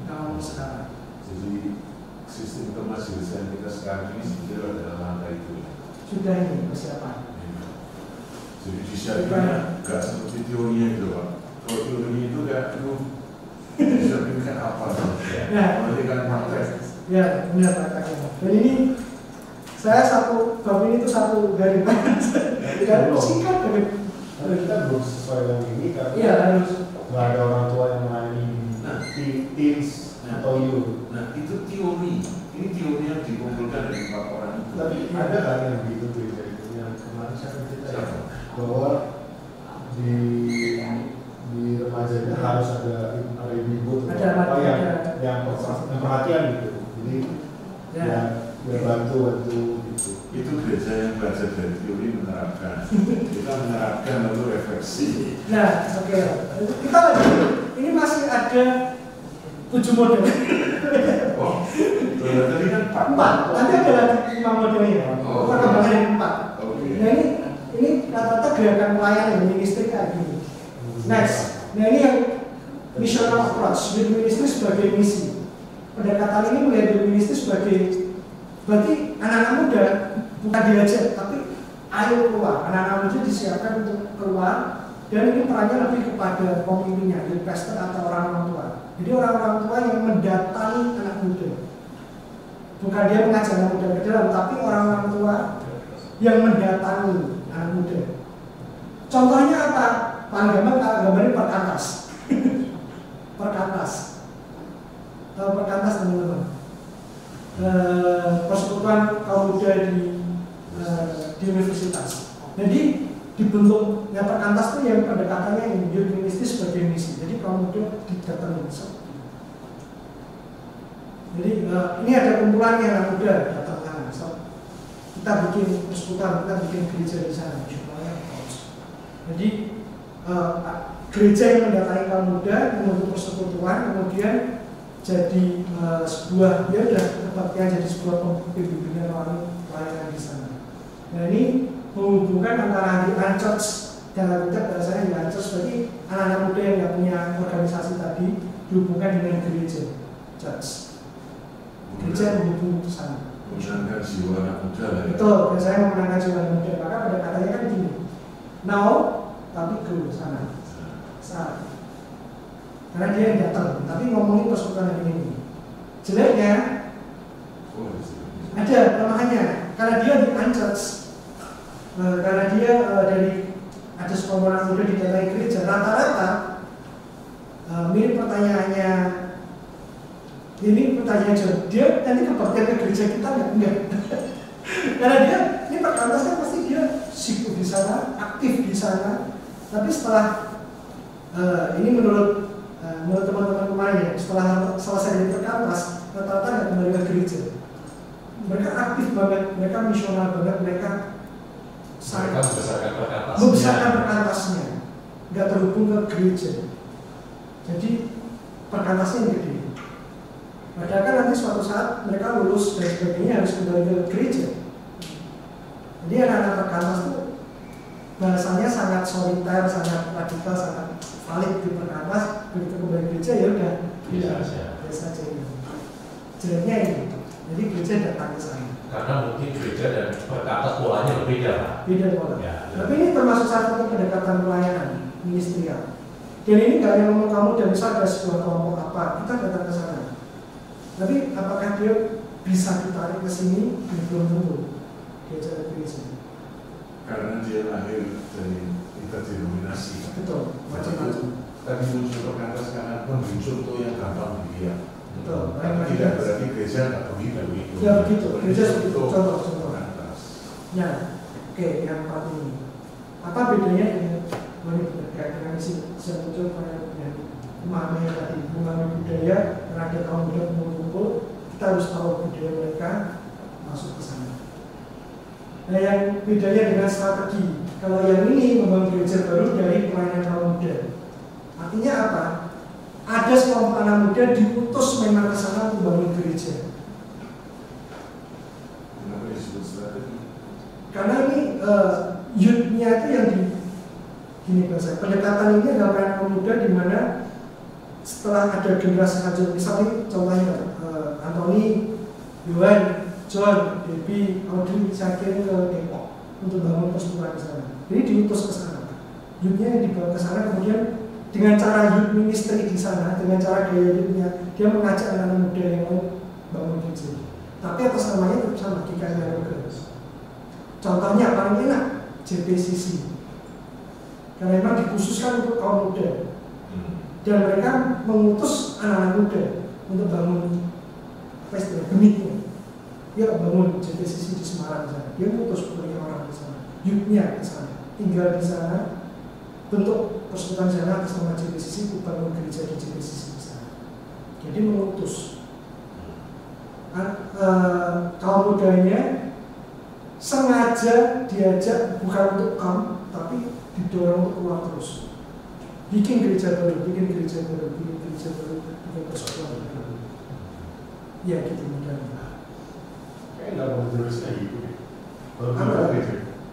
Nah, sekarang. Jadi sistem kemajelisaan kita sekarang ini sebetulnya adalah langkah itu. Sudah ini persiapan. Jadi disiapkan nggak seperti teorinya gitu Pak. Kalau teorinya itu nggak itu disiapkan apa? Nah, kan praktek. Ya, benar prakteknya. Dan ini saya bab ini tuh satu hari dan singkat dari kita belum sesuai dengan ini karena iya harus nggak ada orang tua yang melayani teens atau youth. Nah itu teori, ini teori yang dikumpulkan dari 4 orang itu. Tapi ada kan yang begitu tuh yang kemarin saya cerita ya, bahwa di remajanya harus ada ibu ada yang perhatian gitu. Jadi ya Ya bantu gitu. Itu gereja yang belajar dari teori menerapkan. Kita menerapkan lalu refleksi. Nah, oke. Kita lagi. Ini masih ada 7 model. Oh, tadi kan 4. Nanti ada lagi 5 modelnya. Oh. Perkembangan yang 4. Oke. Nah ini rata-rata gerakan pelayanan ministry kayak gini. Next. Nah ini yang missional approach. Youth ministry sebagai misi. Pendekatan ini melihat youth ministry sebagai berarti anak-anak muda bukan diajak, tapi ayo keluar. Anak-anak muda disiapkan untuk keluar, dan ini perannya lebih kepada pemimpinnya, youth pastor atau orang-orang tua. Jadi orang-orang tua yang mendatangi anak muda, bukan dia mengajak anak muda ke dalam, tapi orang-orang tua yang mendatangi anak muda. Contohnya apa? Gambarnya perkantas. Perkantas. Tahu perkantas teman-teman? Persekutuan kaum muda di universitas. Jadi dibentuknya perkantas itu yang pendekatannya yang youth ministry sebagai misi. Jadi kaum muda didatangi. Jadi ini ada kumpulannya anak muda datang sana. Kita bikin persekutuan, kita bikin gereja di sana. Jadi gereja yang mendatangi kaum muda membentuk persekutuan, kemudian jadi sebuah ya udah tempatnya jadi sebuah pembimbingan pelayanan di sana. Nah ini menghubungkan antara di unchurch dan bahasanya di unchurch, berarti anak-anak muda yang nggak punya organisasi tadi dihubungkan dengan gereja, church. Gereja menghubung ke sana. Memenangkan jiwa anak muda lah ya. Betul, biasanya memenangkan jiwa anak muda. Maka pada katanya kan gini, now tapi ke sana. Karena dia yang datang, tapi ngomongin persekutuan ini. Jeleknya ada kelemahannya, karena dia di unchurch, karena dia dari ada sekumpulan muda di dalam gereja, rata-rata mirip pertanyaannya. Ini pertanyaan John, dia nanti kebaktian ke gereja kita enggak? Karena dia ini perkantas kan pasti dia sibuk di sana, aktif di sana, tapi setelah ini menurut teman-teman kemarin ya, setelah selesai dari perkantas, rata-rata nggak kembali ke gereja. Mereka aktif banget, mereka misional banget, mereka membesarkan perkantasnya, nggak terhubung ke gereja. Jadi perkantasnya yang gede. Padahal kan nanti suatu saat mereka lulus dan sebagainya harus kembali ke gereja. Jadi anak-anak perkantas itu bahasanya sangat soliter, sangat radikal, sangat valid di perkantas. Begitu kembali gereja ya udah biasa aja ini. Jeleknya ini, jadi gereja datang ke sana. Karena mungkin gereja dan perkantas polanya berbeda, Pak. Beda pola. Ya, tapi ini termasuk satu pendekatan pelayanan ministerial. Dan ini nggak yang ngomong kamu dan misal ada sebuah kelompok apa, kita datang ke sana. Tapi apakah dia bisa ditarik ke sini? Belum tentu. Gereja gereja. Karena dia lahir dari interdenominasi. Betul. Macam-macam. Tadi muncul perkantas karena memberi contoh yang gampang dilihat. Betul. Tapi tidak berarti gereja nggak begitu. Ya begitu. Gereja seperti contoh-contoh. Ya, oke, yang 4 ini. Apa bedanya dengan misi yang muncul pada memahami tadi, memahami budaya, karena ada kaum muda kumpul, kita harus tahu budaya mereka masuk ke sana. Nah, yang bedanya dengan strategi, kalau yang ini membangun gereja baru dari pelayanan kaum muda. Artinya apa? Ada sekelompok anak muda diutus memang ke sana untuk membangun gereja. Kenapa disebut strategi? Karena ini youth-nya itu yang gini bahasa pendekatan ini adalah pelayanan muda di mana setelah ada generasi lanjut, misalnya contohnya Anthony, Yohan, John, Debbie, Audrey saya kirim ke Depok untuk bangun persekutuan di sana. Jadi diutus ke sana. Youth-nya yang dibawa ke sana, kemudian dengan cara youth ministry di sana, dengan cara gaya youth-nya, dia mengajak anak-anak muda yang mau bangun gereja. Tapi atas namanya tetap sama, GKI Girls. Contohnya paling enak JPCC, karena memang dikhususkan untuk kaum muda. Dan mereka mengutus anak-anak muda untuk bangun festival gemiknya. Dia bangun JPCC di Semarang sana. Dia mengutus beberapa orang di sana, youth-nya di sana, tinggal di sana, bentuk persekutuan sana atas nama JPCC, bangun gereja di JPCC di sana. Jadi mengutus. kaum mudanya sengaja diajak bukan untuk kamu, tapi didorong untuk keluar terus. Bikin gereja baru, bikin gereja baru, bikin gereja baru, bikin persekutuan baru. Ya gitu mudah-mudahan. Kayak nggak mau terusnya gitu. Apa?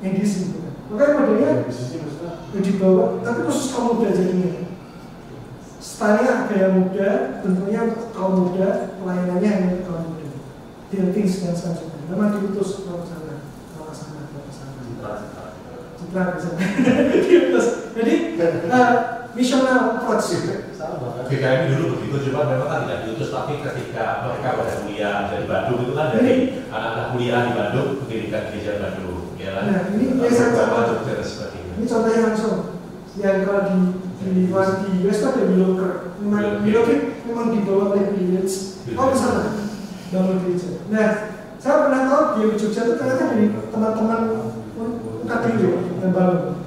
Yang di sini. Makanya modelnya dibawa, tapi khusus kaum muda jadinya. Stylenya ada yang muda, bentuknya untuk kaum muda, pelayanannya hanya untuk kaum muda. Dealting dan selanjutnya. Memang diutus ke sana, ke sana. Citra ke sana. Diutus. Jadi missional approach. GKMI dulu begitu, cuma memang kan tidak diutus, tapi ketika mereka pada kuliah dari Bandung itu kan dari anak-anak kuliah di Bandung mendirikan gereja Bandung, ya kan? Nah, ini ini contohnya langsung. Yang kalau di US itu ada Willow. Memang dibawa oleh Village. Oh kesana, bangun gereja. Nah, saya pernah tahu di Jogja itu ternyata dari teman-teman UKDW yang bangun.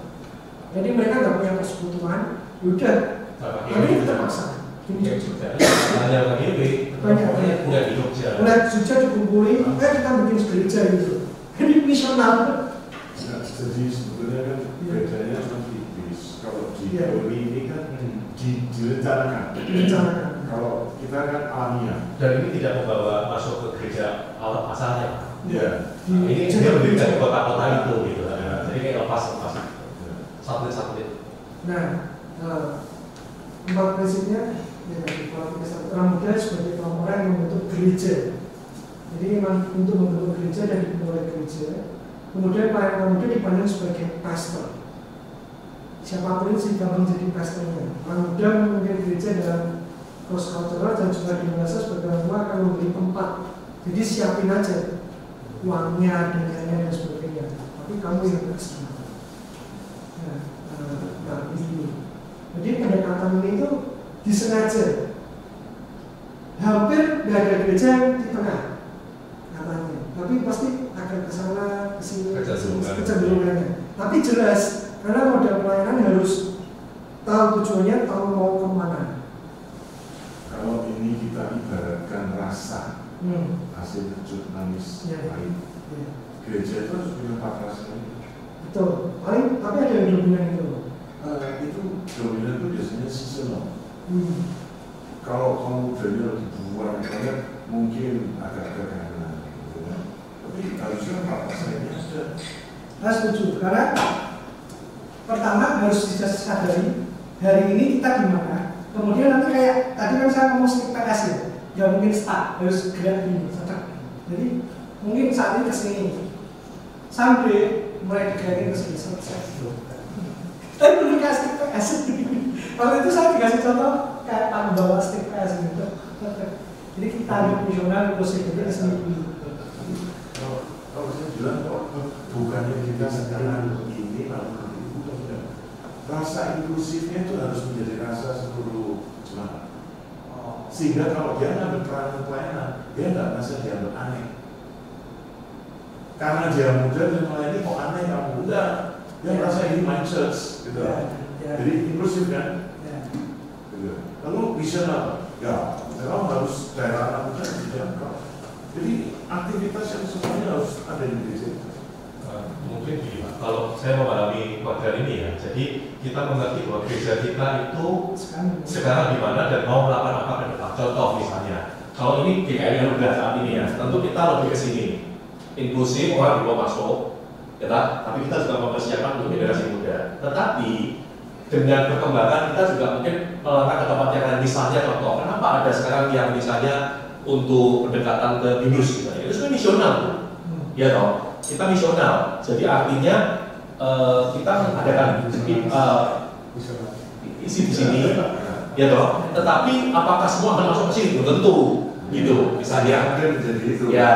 Jadi mereka nggak punya persekutuan, udah. Tapi kita paksa. Hanya begini, banyak udah di Jogja. Udah Jogja dikumpulin, kita bikin gereja gitu. Ini misional. Jadi sebetulnya kan bedanya cuma tipis. Kalau di teori ini kan direncanakan. Kalau kita kan alamiah. Dan ini tidak membawa masuk ke gereja awal asalnya. Ya. Ini dia mendirikan kota-kota itu gitu. Jadi kayak lepas-lepas. Satelit-satelit. Nah, 4 prinsipnya ya tadi orang muda sebagai orang yang membentuk gereja. Jadi memang untuk membentuk gereja dan dimulai gereja. Kemudian pelayanan muda dipandang sebagai pastor. Siapapun sih gampang jadi pastornya. Orang muda memimpin gereja dalam cross cultural dan juga di Indonesia sebagai orang tua akan memberi tempat. Jadi siapin aja uangnya, dananya dan sebagainya. Tapi kamu yang bersama. Nah, ini. Jadi pendekatan ini itu disengaja. Hampir nggak ada gereja di tengah katanya. Tapi pasti akan ke sana, ke sini, kecenderungannya. Tapi jelas karena model pelayanan harus tahu tujuannya, tahu mau kemana. Kalau ini kita ibaratkan rasa, hasil kejut manis pahit. Gereja itu harus punya 4 rasa ini. Betul. Paling tapi ada yang dominan itu. Itu dominan itu biasanya seasonal. Kalau kamu dari lagi buang, mungkin agak-agak karena, gitu kan. Tapi harusnya 4 rasa ini ada. Saya setuju. Karena pertama harus disadari hari ini kita di mana. Kemudian nanti kayak tadi kan saya ngomong stick PS ya, nggak mungkin start, harus gerak ini, Jadi mungkin saat ini kesini, sampai mulai digerakin kesini selesai. Tapi belum kasih stick PS. Waktu itu saya dikasih contoh kayak Pak bawa stick PS gitu. Jadi kita emosional positifnya kesini dulu. Kalau saya bilang bukannya kita sekarang begini lalu rasa inklusifnya itu harus menjadi rasa seluruh jemaat. Sehingga kalau dia ngambil peran pelayanan, dia nggak merasa dianggap aneh. Karena dia muda dan melayani kok aneh kamu enggak, dia merasa ini my church, gitu. Jadi inklusif kan? Gitu. Lalu visional, ya, memang harus daerah anak muda dijangkau. Jadi aktivitas yang semuanya harus ada di gereja. Mungkin gini Pak, kalau saya memahami kuadran ini ya, jadi kita mengerti bahwa gereja kita itu sekarang di mana dan mau melakukan apa ke depan. Contoh misalnya, kalau ini GKMI yang udah saat ini ya, tentu kita lebih ke sini, inklusif, orang dibawa masuk, ya, tapi kita juga mempersiapkan untuk generasi muda. Tetapi dengan perkembangan kita juga mungkin melangkah ke tempat yang lain. Misalnya contoh, kenapa ada sekarang yang misalnya untuk pendekatan ke binus gitu, itu sebenarnya misional tuh, ya toh. Kita misional, jadi artinya kita mengadakan isi di sini, ya toh. Tetapi apakah semua akan masuk ke sini? Belum tentu, gitu. Misalnya, ya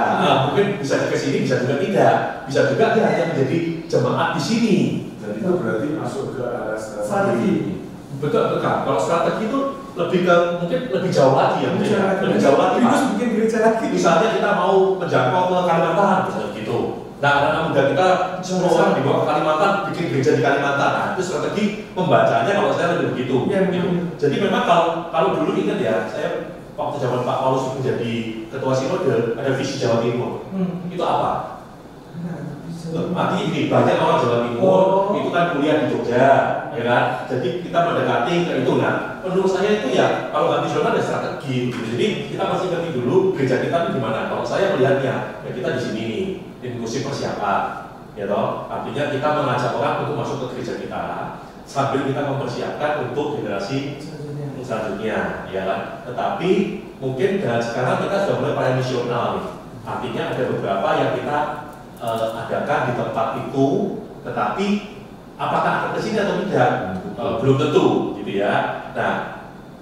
mungkin bisa ke sini, bisa juga tidak. Bisa juga dia hanya menjadi jemaat di sini. Dan itu berarti masuk ke arah strategi. Betul. Kalau strategi itu lebih ke mungkin lebih jauh lagi ya, lebih jauh lagi. Harus bikin gereja lagi. Misalnya kita mau menjangkau ke Kalimantan, misalnya gitu. Nah, anak-anak muda kita semua orang dibawa ke Kalimantan, bikin gereja di Kalimantan. Nah, itu strategi pembacanya kalau saya lebih begitu. Ya, gitu. Jadi memang kalau dulu ingat ya, saya waktu zaman Pak Paulus menjadi ketua sinode ada visi Jawa Timur. Itu apa? Artinya gini, banyak orang Jawa Timur itu kan kuliah di Jogja, ya kan? Jadi kita mendekati ke itu. Nah, menurut saya itu ya kalau nggak visioner ada strategi. Gitu. Jadi kita masih ngerti dulu gereja kita di mana. Kalau saya melihatnya, ya kita di sini nih, inklusif persiapan, ya toh. Artinya kita mengajak orang untuk masuk ke gereja kita sambil kita mempersiapkan untuk generasi selanjutnya, ya kan? Tetapi mungkin sekarang kita sudah mulai pada misional nih. Artinya ada beberapa yang kita adakan di tempat itu, tetapi apakah akan ke sini atau tidak belum tentu, gitu ya. Nah,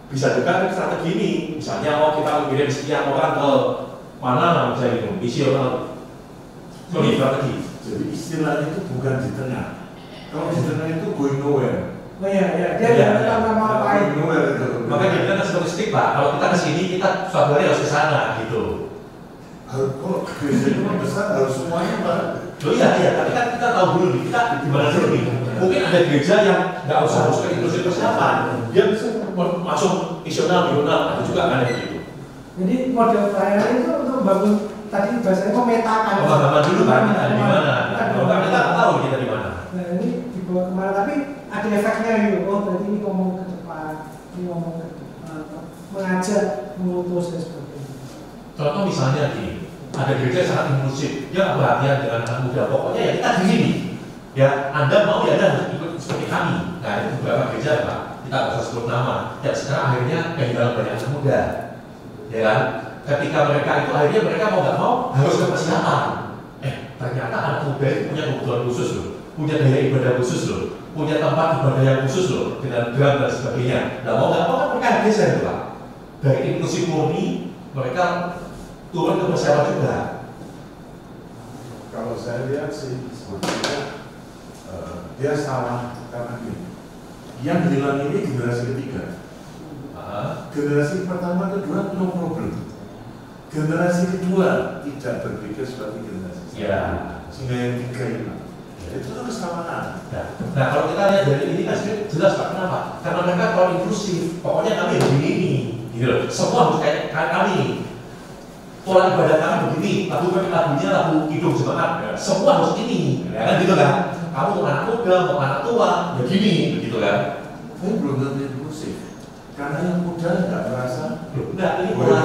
bisa juga strategi ini, misalnya kita mengirim sekian orang ke mana, misalnya itu misional, strategi. Jadi istilahnya itu bukan di tengah. Kalau di tengah itu going nowhere. Oh iya, dia nama lain. Makanya kita seperti stick Pak. Kalau kita ke sini, kita suatu hari harus ke sana, gitu. Kalau gereja itu besar harus semuanya Pak. Oh iya, tapi kan kita tahu dulu nih, kita di mana dulu nih. Mungkin ada gereja yang nggak usah masuk ke inklusif persiapan, dia masuk misional, ada juga kan yang gitu. Jadi model pelayanan itu untuk bangun tadi bahasanya memetakan. Pemahaman dulu kan kita di mana. Kalau kita tahu kita di mana. Nah ini dibawa kemana, tapi ada efeknya gitu. Oh berarti ini ngomong ke depan, ini ngomong ke depan, mengajak, mengutus dan sebagainya. Contoh misalnya gini, ada gereja sangat inklusif, dia perhatian dengan anak muda. Pokoknya ya kita di sini. Ya, Anda mau ya Anda harus ikut seperti kami. Nah itu beberapa gereja Pak, kita nggak usah sebut nama. Ya sekarang akhirnya kehilangan banyak anak muda, ya kan? Ketika mereka itu akhirnya mereka mau nggak mau harus ke persiapan. Ternyata anak muda itu punya kebutuhan khusus loh, punya gaya ibadah khusus loh, punya tempat ibadah yang khusus loh, dengan drum dan sebagainya. Nah mau nggak mau kan mereka geser itu Pak. Dari inklusif murni mereka turun ke persiapan juga. Kalau saya lihat sih sebetulnya dia salah karena ini. Yang hilang ini generasi ketiga. Generasi pertama, kedua no problem. Generasi kedua tidak berpikir seperti generasi sehingga yang tiga itu kesamaan. Nah kalau kita lihat dari ini kan jelas Pak, kenapa? Karena mereka kalau inklusif, pokoknya kami begini nih, gitu loh. Semua harus kayak kami. Pola ibadah kami begini, lagunya lagu hidung jemaat, semua harus ini, ya kan gitu kan? Kamu mau anak muda, mau anak tua, ya gini, begitu kan? Tapi belum tentu inklusif, karena yang muda nggak merasa. Enggak, ini pola.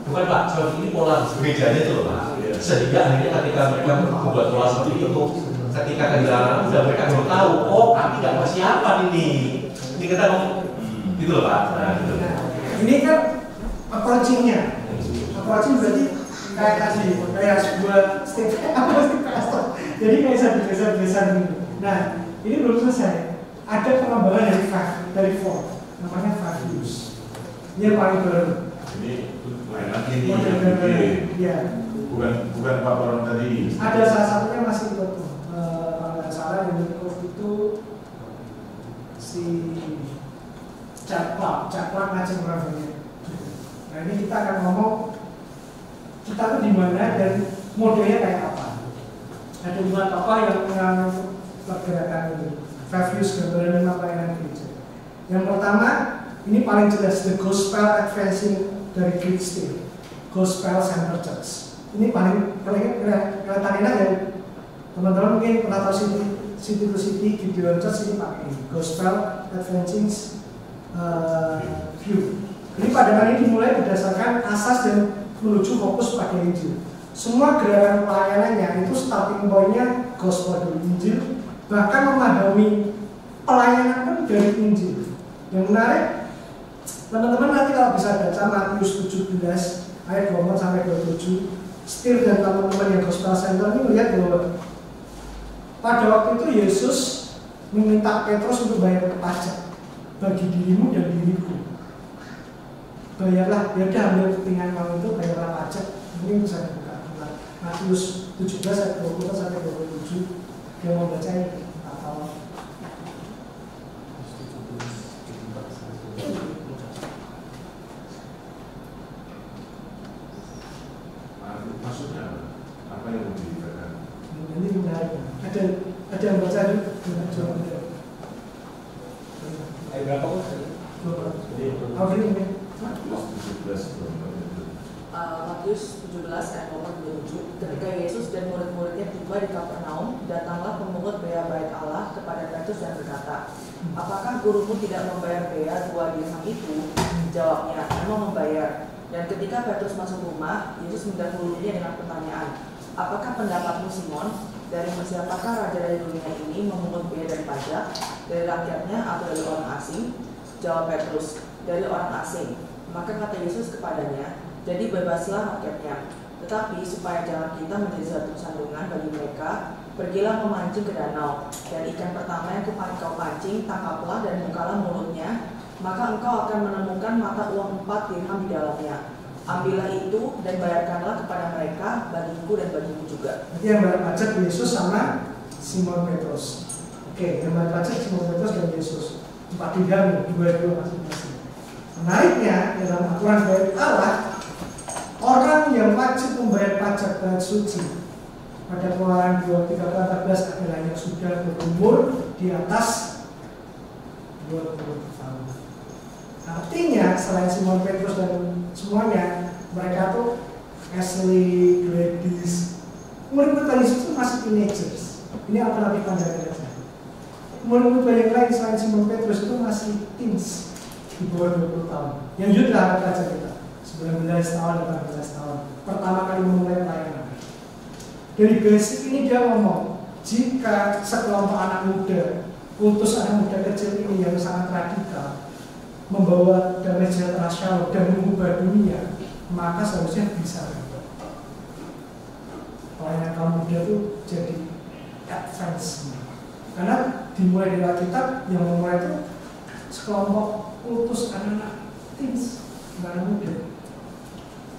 Bukan Pak, soal ini pola gerejanya itu loh Pak. Sehingga akhirnya ketika mereka membuat pola seperti itu, ketika kehilangan muda mereka baru tahu, oh kami nggak persiapan ini. Ini kita mau, gitu loh Pak. Nah, gitu. Ini kan approaching-nya. Approaching berarti kayak tadi, kayak sebuah step pastor. Jadi kayak geser gitu. Nah, ini belum selesai. Ada pengembangan dari 4, namanya values. Ini yang paling baru. Ini lain lagi nih. Ya. Bukan paparan tadi. Ada salah satunya masih ikut. Kalau nggak salah yang ikut itu si Caplak ngajeng orangnya. Nah ini kita akan ngomong kita tuh di mana dan modelnya kayak apa. Ada 5 tokoh yang mengalami pergerakan ini. Values gambaran 5 pelayanan gereja. Yang pertama, ini paling jelas the gospel advancing dari Greek Steel, Gospel Center Church. Ini paling kelihatan enak ya. Teman-teman mungkin pernah tahu City to City Gideon Church ini pakai ini, Gospel Advancing View. Ini pandangan ini dimulai berdasarkan asas dan menuju fokus pada Injil. Semua gerakan pelayanannya itu starting point-nya gospel dari Injil, bahkan memahami pelayanan pun dari Injil. Yang menarik, teman-teman nanti kalau bisa baca Matius 17 ayat 24 sampai 27, Still dan teman-teman yang Gospel Center ini melihat bahwa pada waktu itu Yesus meminta Petrus untuk bayar pajak bagi dirimu dan diriku. Bayarlah, ya udah ambil kepentingan kamu itu, bayarlah pajak. Mungkin bisa dibuka Matius 17 ayat 24 sampai 27. Dia mau baca ini atau maksudnya apa yang mau dikatakan? ini menarik. Ada yang baca juga. Ayat berapa kok? Akhirnya Matius 17 ayat 27. Ketika Yesus dan murid-muridnya tiba di Kapernaum, datanglah pemungut bea bait Allah kepada Petrus dan berkata, "Apakah gurumu tidak membayar bea 2 dirham itu?" Jawabnya, "Memang membayar." Dan ketika Petrus masuk rumah, Yesus mendahulunya dengan pertanyaan, "Apakah pendapatmu, Simon? Dari siapakah raja dari dunia ini memungut bea dan pajak? Dari rakyatnya atau dari orang asing?" Jawab Petrus, "Dari orang asing." Maka kata Yesus kepadanya, "Jadi bebaslah rakyatnya. Tetapi supaya jalan kita menjadi satu sandungan bagi mereka, pergilah memancing ke danau, dan ikan pertama yang kau pancing, tangkaplah dan bukalah mulutnya, maka engkau akan menemukan mata uang 4 dirham di dalamnya. Ambillah itu dan bayarkanlah kepada mereka, bagiku dan bagimu juga." Jadi yang bayar pajak Yesus sama Simon Petrus. Oke, yang bayar pajak Simon Petrus dan Yesus. 4 dirham, 2 masing-masing. Menariknya dalam aturan bait Allah, orang yang wajib membayar pajak bait suci pada Keluaran 23:14 adalah yang sudah berumur di atas 20 tahun. Artinya selain Simon Petrus dan semuanya, mereka tuh Ashley, Gladys, murid-murid Yesus itu masih teenagers. Ini alternatif pandangan saja. Murid-murid yang lain selain Simon Petrus itu masih teens di bawah 20 tahun. Yang Yuda akan baca kita 19 tahun, 18 tahun pertama kali memulai pelayanan. Dari basic ini dia ngomong, jika sekelompok anak muda, utus anak muda kecil ini yang sangat radikal, membawa damai sejahtera Shalom dan mengubah dunia, maka seharusnya bisa. Pelayanan kaum muda itu jadi advance. Karena dimulai dari Alkitab, yang memulai itu sekelompok utus anak-anak teens, anak muda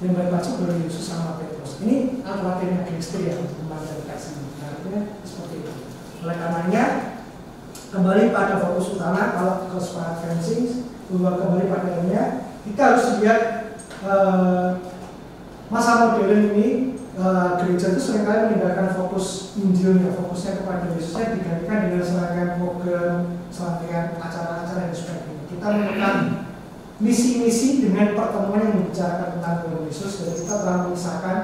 yang berbaca dari Yesus sama Petrus. Ini alternatifnya Kristen yang memandang kasih. Artinya seperti itu. Oleh karenanya, kembali pada fokus utama kalau ke smart fencing, kembali pada ilmunya, kita harus lihat masa modern ini. Gereja itu seringkali meninggalkan fokus Injilnya, fokusnya kepada Yesusnya digantikan dengan serangkaian program, serangkaian acara-acara dan sebagainya. Kita menekan misi-misi dengan pertemuan yang membicarakan tentang Tuhan Yesus, dan kita telah mengisahkan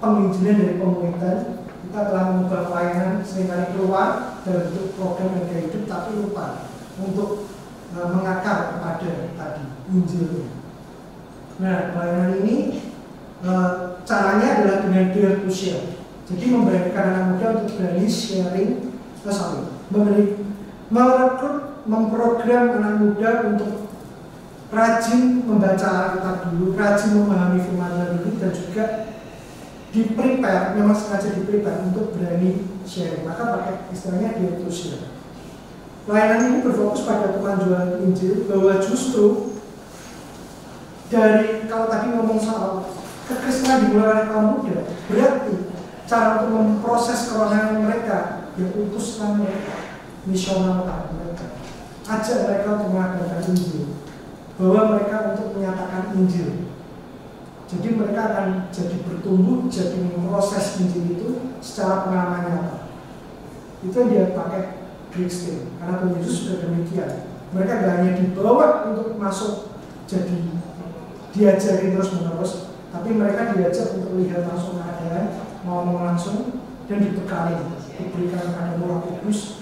penginjilan dari pemuridan. Kita telah mengubah pelayanan seringkali keluar dari bentuk program yang gaya hidup, tapi lupa untuk mengakar kepada tadi Injilnya. Nah, pelayanan ini caranya adalah dengan peer to share. Jadi memberanikan anak muda untuk berani sharing, memprogram anak muda untuk rajin membaca Alkitab dulu, rajin memahami firman Tuhan dulu, dan juga di-prepare, memang sengaja di-prepare untuk berani sharing. Maka pakai istilahnya peer to share. Pelayanan ini berfokus pada pemanjuan Injil, bahwa justru dari, kalau tadi ngomong soal kekristenan dimulai oleh kaum muda, berarti cara untuk memproses kerohanian mereka, ya utuslah mereka, misionalkan mereka, ajak mereka untuk mengabarkan Injil, bahwa mereka untuk menyatakan Injil. Jadi mereka akan jadi bertumbuh, jadi memproses Injil itu secara pengalaman nyata. Itu yang dia pakai Kristen, karena Tuhan Yesus sudah demikian. Mereka tidak hanya dibawa untuk masuk jadi diajari terus-menerus, tapi mereka diajak untuk lihat langsung keadaan, ngomong langsung, dan dibekali, diberikan kepada Roh Kudus,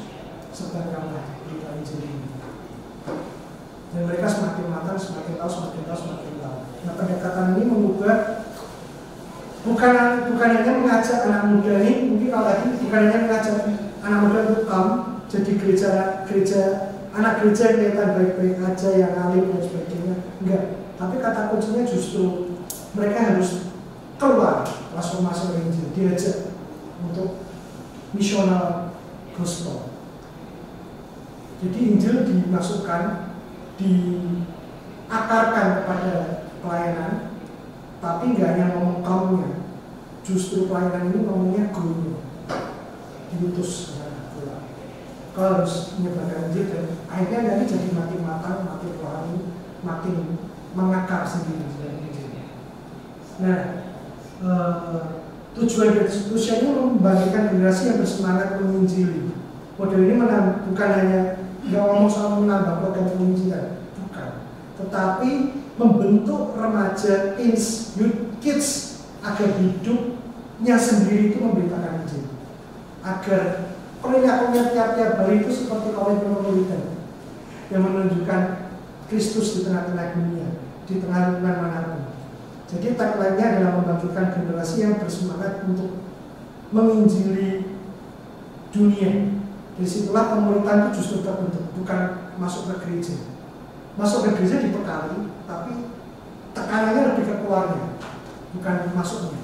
sebarkanlah berita Injil ini. Dan mereka semakin matang, semakin tahu. Nah, pendekatan ini mengubah, bukan hanya mengajak anak muda ini, mungkin kalau tadi bukan hanya mengajak anak muda untuk jadi gereja anak gereja yang kelihatan baik-baik aja, yang alim dan sebagainya, enggak. Tapi kata kuncinya justru mereka harus keluar, langsung masuk Injil, diajak untuk misional gospel. Jadi Injil dimasukkan, diakarkan kepada pelayanan, tapi nggak hanya ngomong kaumnya, justru pelayanan ini ngomongnya gurunya, diutus keluar. Kau harus menyebarkan Injil, dan akhirnya nanti jadi makin matang, makin rohani, makin mengakar sendiri. Nah, tujuan dari institusi ini membangkitkan generasi yang bersemangat menginjili. Model ini bukan hanya nggak ngomong soal menambah program penginjilan, bukan, tetapi membentuk remaja, teens, youth, kids agar hidupnya sendiri itu memberitakan Injil, agar perilakunya tiap-tiap hari itu seperti Cosmopolitan yang menunjukkan Kristus di tengah-tengah dunia, di tengah lingkungan manapun. Jadi tagline-nya adalah membangkitkan generasi yang bersemangat untuk menginjili dunia. Disitulah pemuritan itu justru terbentuk, bukan masuk ke gereja. Masuk ke gereja dibekali, tapi tekanannya lebih ke keluarnya, bukan masuknya.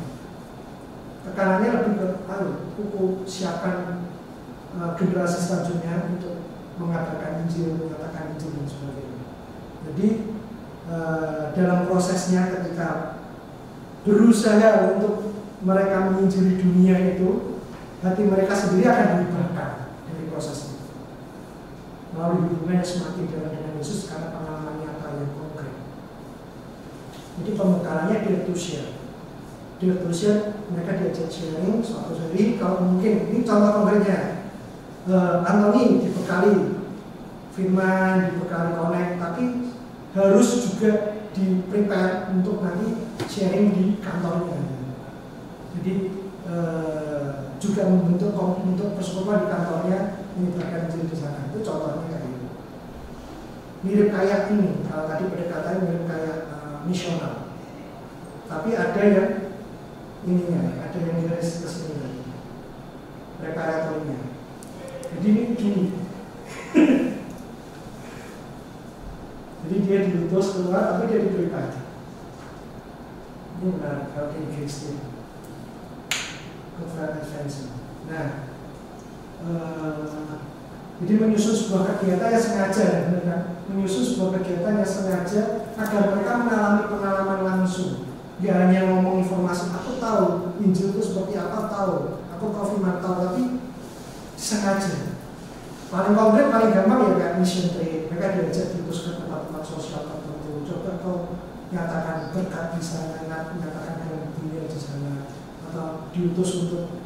Tekanannya lebih ke siapkan generasi selanjutnya untuk mengatakan Injil, menyatakan Injil dan sebagainya. Jadi dalam prosesnya ketika berusaha untuk mereka menginjili dunia itu, hati mereka sendiri akan dibakar dari proses itu. Melalui hubungan yang semakin dalam dengan Yesus karena pengalaman nyata yang konkret. Jadi pembekalannya dare to share. Dare to share, mereka diajak sharing suatu hari. Kalau mungkin, ini contoh konkretnya, Anthony dibekali firman, dibekali connect, tapi harus juga di prepare untuk nanti sharing di kantornya. Jadi juga membentuk persekutuan di kantornya, menyebarkan Injil di sana. Itu contohnya kayak gitu. Mirip kayak ini, kalau tadi pendekatannya mirip kayak misional. Tapi ada yang ininya, ada yang garis kesini lagi, preparatornya. Jadi ini gini. Jadi dia diutus keluar, tapi dia diberi pagi. Ini benar, kalau di Kristen. Nah, jadi menyusun sebuah kegiatan yang sengaja, benar kan? Menyusun sebuah kegiatan yang sengaja agar mereka mengalami pengalaman langsung. Dia hanya ngomong informasi, aku tahu Injil itu seperti apa, aku tahu firman tahu, tapi sengaja. Paling konkret, paling gampang ya kayak mission trip. Mereka diajak diutus ke tempat-tempat sosial tertentu. Coba kau nyatakan berkat di sana, nyatakan dalam dunia di sana, atau diutus untuk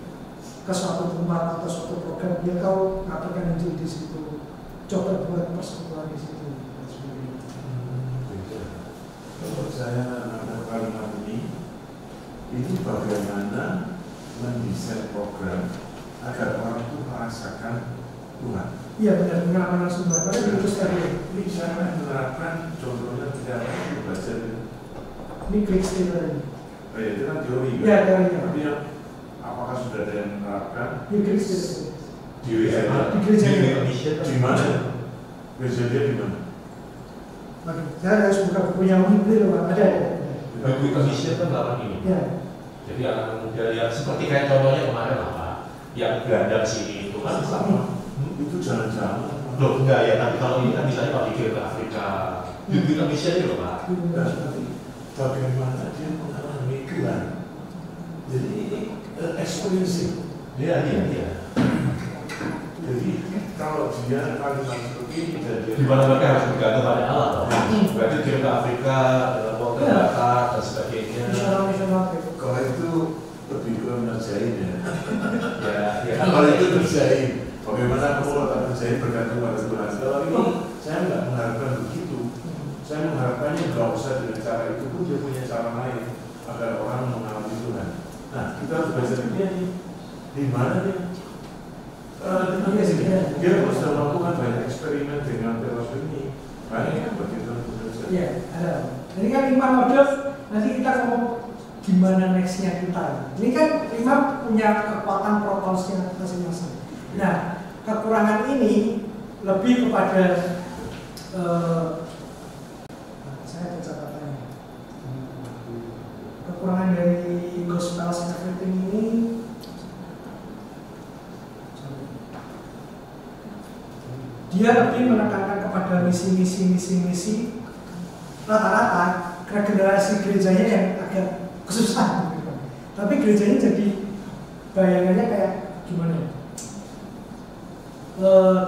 ke suatu tempat atau suatu program, dia kau ngapain Injil di situ. Coba buat persekutuan di situ. Kalau saya kalimat ini bagaimana mendesain program agar orang itu merasakan Tuhan. Iya benar, pengalaman langsung Tuhan. Pada diutus tadi. Ini saya menerapkan contohnya tidak belajar. Ini Kristen tadi. Oh ya, itu kan teori kan? Iya, teori. Tapi apakah sudah ada yang menerapkan? Di Kristen. Di gereja. Di mana? Gereja dia di mana? Waduh, saya harus buka bukunya mungkin loh, ada. Buku Indonesia kan melakukan ini. Ya. Jadi anak muda ya seperti kayak contohnya kemarin lah Pak, yang Belanda sini itu kan sama. Itu jalan-jalan. Loh enggak ya, tapi kalau ini kan misalnya Pak pikir ke Afrika, di Indonesia ini loh Pak. Bagaimana dia mengalami Tuhan? Jadi ini experience. Iya. Jadi kalau dia kalimat seperti ini dan dia Di mana mereka harus bergantung pada Allah loh. Berarti kirim ke Afrika, dalam waktu Batak dan sebagainya. Misional. kalau itu lebih ke ngerjain ya. Ya. Kalau itu ngerjain, bagaimana kamu akan ngerjain bergantung pada Tuhan. Kalau ini saya nggak mengharapkan begitu. Saya mengharapkannya nggak usah dengan cara itu pun dia punya cara lain agar orang mengalami Tuhan. Nah, kita harus belajar dia nih. Di mana dia? Dia harus melakukan banyak eksperimen dengan teologi ini. Banyak kan bagaimana bekerja. Iya, ada. Ini kan 5 model. Nanti kita ngomong gimana nextnya kita. Ini kan 5 punya kekuatan propulsnya masing-masing. Nah, kekurangan ini lebih kepada saya baca katanya. Kekurangan dari gospel everything ini dia lebih menekankan kepada misi. Rata-rata regenerasi gerejanya yang agak kesusahan. Tapi gerejanya jadi bayangannya kayak gimana ya?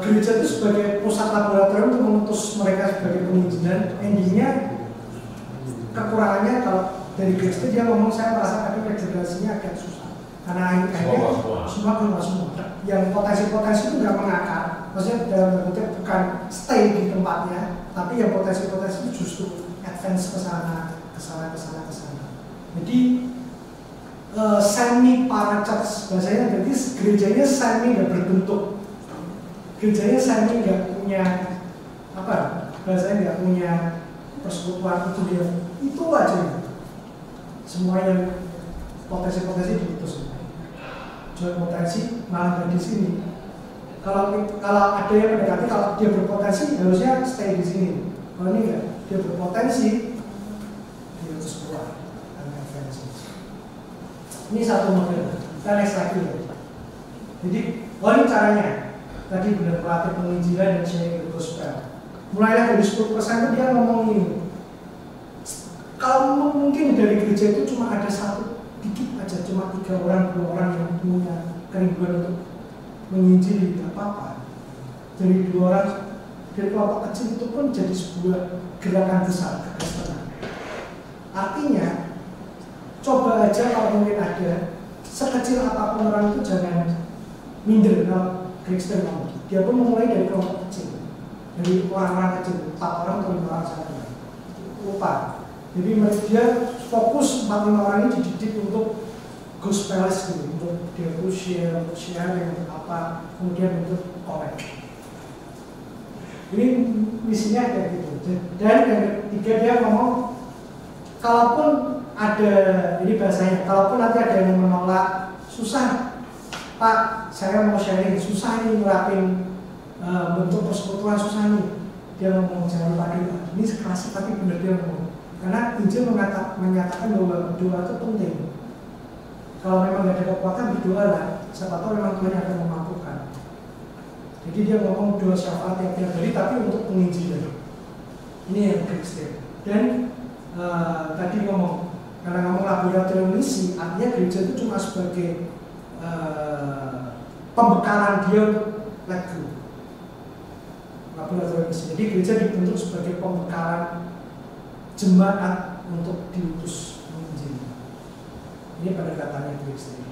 Gereja itu sebagai pusat laboratorium untuk memutus mereka sebagai penginjilan. Endingnya kekurangannya kalau dari Kristen dia ngomong saya merasa tadi regenerasinya agak susah karena akhirnya semua keluar semua. Yang potensi-potensi itu nggak mengakar, maksudnya dalam bentuk bukan stay di tempatnya, tapi yang potensi-potensi itu justru advance ke sana. Jadi semi parachurch bahasanya, berarti gerejanya semi nggak berbentuk, gerejanya semi nggak punya apa, bahasanya nggak punya persekutuan itu dia, itu aja. Semua yang potensi diputus, jual potensi malah nggak di sini. Kalau ada yang mendekati, kalau dia berpotensi harusnya stay di sini. Kalau ini enggak, dia berpotensi diutus keluar. Ini satu model. Kita next lagi ya. Jadi, ini caranya. Tadi benar pelatih penginjilan dan sharing gospel. Mulailah dari 10% itu dia ngomong ini. Kalau mungkin dari gereja itu cuma ada satu, dikit aja, cuma 3 orang, 2 orang yang punya kerinduan untuk menginjili, tidak apa-apa. Dari 2 orang, dari kelompok kecil itu pun jadi sebuah gerakan besar kekristenan. Artinya, coba aja kalau mungkin ada, sekecil apapun orang itu jangan minder kalau Kristen ngomong. Dia pun memulai dari kelompok kecil, dari orang-orang kecil, 4 orang atau 5 orang saja. Lupa. Jadi dia fokus 4-5 orang ini dididik untuk gospelis gitu, untuk dia sharing apa, kemudian untuk komen. Ini misinya kayak gitu. Dan yang ketiga dia ngomong, kalaupun ada, ini bahasanya, kalaupun nanti ada yang menolak, susah Pak, saya mau sharing, susah nih nerapin bentuk persekutuan, susah nih. Dia ngomong, jangan lupa doa. Ini klasik tapi benar dia ngomong. Karena Injil menyatakan bahwa doa itu penting. Kalau memang tidak ada kekuatan, berdoa lah. Siapa tahu memang Tuhan akan memampukan. Jadi dia ngomong doa syafaat yang tiap hari, tapi untuk penginjilan. Ini yang Kristen. Dan tadi ngomong, karena ngomong laboratorium misi, artinya gereja itu cuma sebagai pembekalan dia untuk lego. Laboratorium misi. Jadi gereja dibentuk sebagai pembekalan jemaat untuk diutus menginjili. Ini pendekatannya Kristen.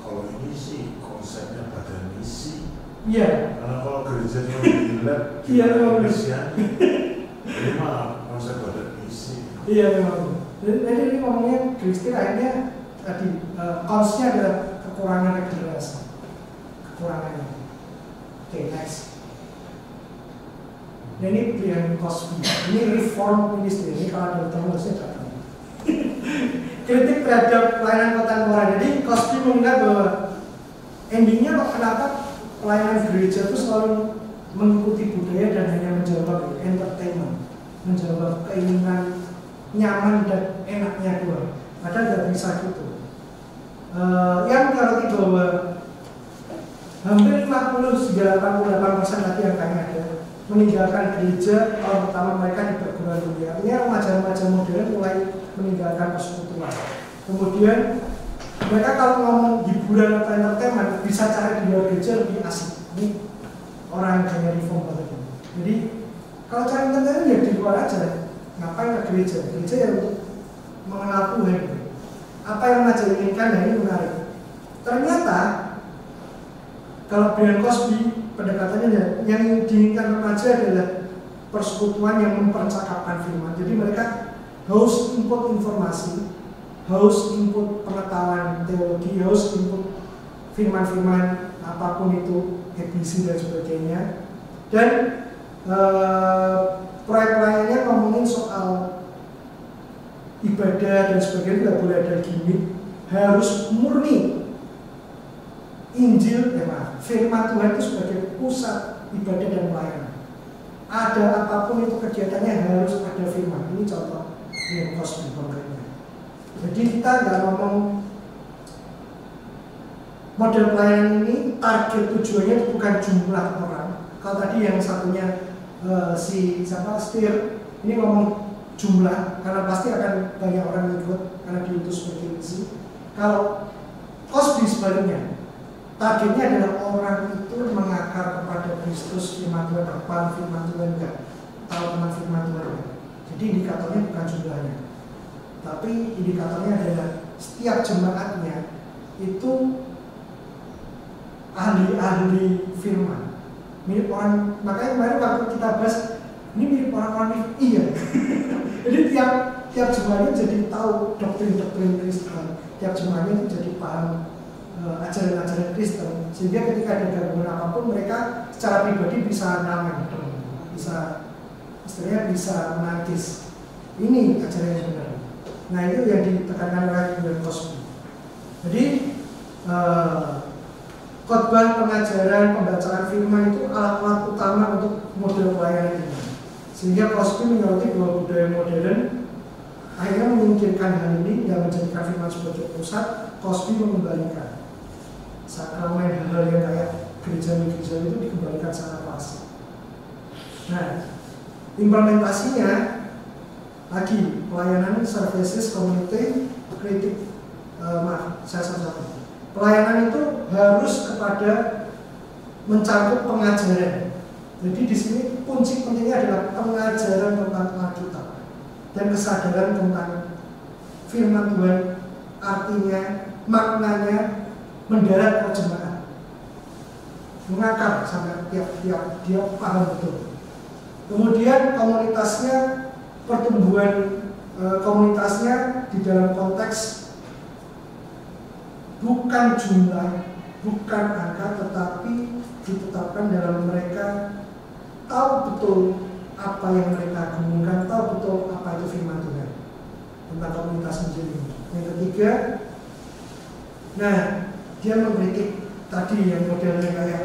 Kalau ini sih konsepnya badan misi. Iya. Karena kalau gereja cuma di lab, iya memang ini mah konsep badan misi. Iya memang. Jadi ini ngomongnya Kristen akhirnya tadi konsepnya adalah kekurangan regenerasi, kekurangannya. Oke, next. Nah, ini Brian Cosby. Ini reform ministry. Ini kalau ada tahu harusnya tak tahu. Kritik terhadap pelayanan kontemporer. Jadi Cosby menganggap bahwa endingnya kenapa pelayanan gereja itu selalu mengikuti budaya dan hanya menjawab entertainment, menjawab keinginan nyaman dan enaknya doang. Padahal nggak bisa gitu. Yang mengerti bahwa hampir 50-88% tadi yang kami ada meninggalkan gereja tahun pertama mereka di perguruan tinggi. Artinya remaja-remaja modern mulai meninggalkan persekutuan. Kemudian mereka kalau ngomong hiburan atau entertainment bisa cari di luar gereja lebih asik. Ini orang yang hanya reform banget. Jadi kalau cari entertainment ya di luar aja. Ngapain ke gereja? Gereja ya untuk mengenal Tuhan. Apa yang remaja inginkan, ya ini menarik. Ternyata kalau Brian Cosby pendekatannya yang diinginkan remaja adalah persekutuan yang mempercakapkan firman. Jadi mereka haus input informasi, haus input pengetahuan teologi, haus input firman-firman apapun itu, ABC dan sebagainya. Dan proyek-proyeknya ngomongin soal ibadah dan sebagainya, tidak boleh ada gimmick, harus murni Injil, firman Tuhan itu sebagai pusat ibadah dan pelayanan. Ada apapun itu kegiatannya harus ada firman. Ini contoh yang Cosby konkretnya. Jadi kita nggak ngomong model pelayanan ini, target tujuannya bukan jumlah orang. Kalau tadi yang satunya si siapa Stier, ini ngomong jumlah karena pasti akan banyak orang ikut karena diutus sebagai misi. Kalau Cosby sebaliknya, targetnya adalah orang itu mengakar kepada Kristus, firman Tuhan, apa firman Tuhan enggak, tahu tentang firman Tuhan enggak. Jadi indikatornya bukan jumlahnya, tapi indikatornya adalah setiap jemaatnya itu ahli-ahli firman. Mirip orang, makanya kemarin waktu kita bahas Ini mirip orang-orang iya. Jadi tiap jemaatnya jadi tahu doktrin-doktrin Kristen. Tiap jemaatnya itu jadi paham ajaran-ajaran Kristen. Sehingga ketika ada gangguan apapun mereka secara pribadi bisa ngamen, bisa istilahnya bisa menangkis. Ini ajaran yang benar. Nah itu yang ditekankan oleh William Cosby. Jadi khotbah, pengajaran, pembacaan firman itu alat-alat utama untuk model pelayanan ini. Sehingga Cosby menyoroti bahwa budaya modern akhirnya menyingkirkan hal ini dan menjadikan firman sebagai pusat. Cosby mengembalikan sakramen, hal-hal yang kayak gereja-gereja itu dikembalikan secara klasik. Nah, implementasinya lagi pelayanan services community kritik saya sampaikan. Pelayanan itu harus kepada mencakup pengajaran. Jadi di sini kunci pentingnya adalah pengajaran tentang Alkitab dan kesadaran tentang firman Tuhan, artinya, maknanya mendarat ke jemaat, mengakar sampai tiap dia paham betul. Kemudian komunitasnya, pertumbuhan komunitasnya di dalam konteks bukan jumlah, bukan angka, tetapi ditetapkan dalam mereka tahu betul apa yang mereka gumulkan, tahu betul apa itu firman Tuhan tentang komunitas Injil ini. Yang ketiga, nah dia mengkritik tadi yang modelnya kayak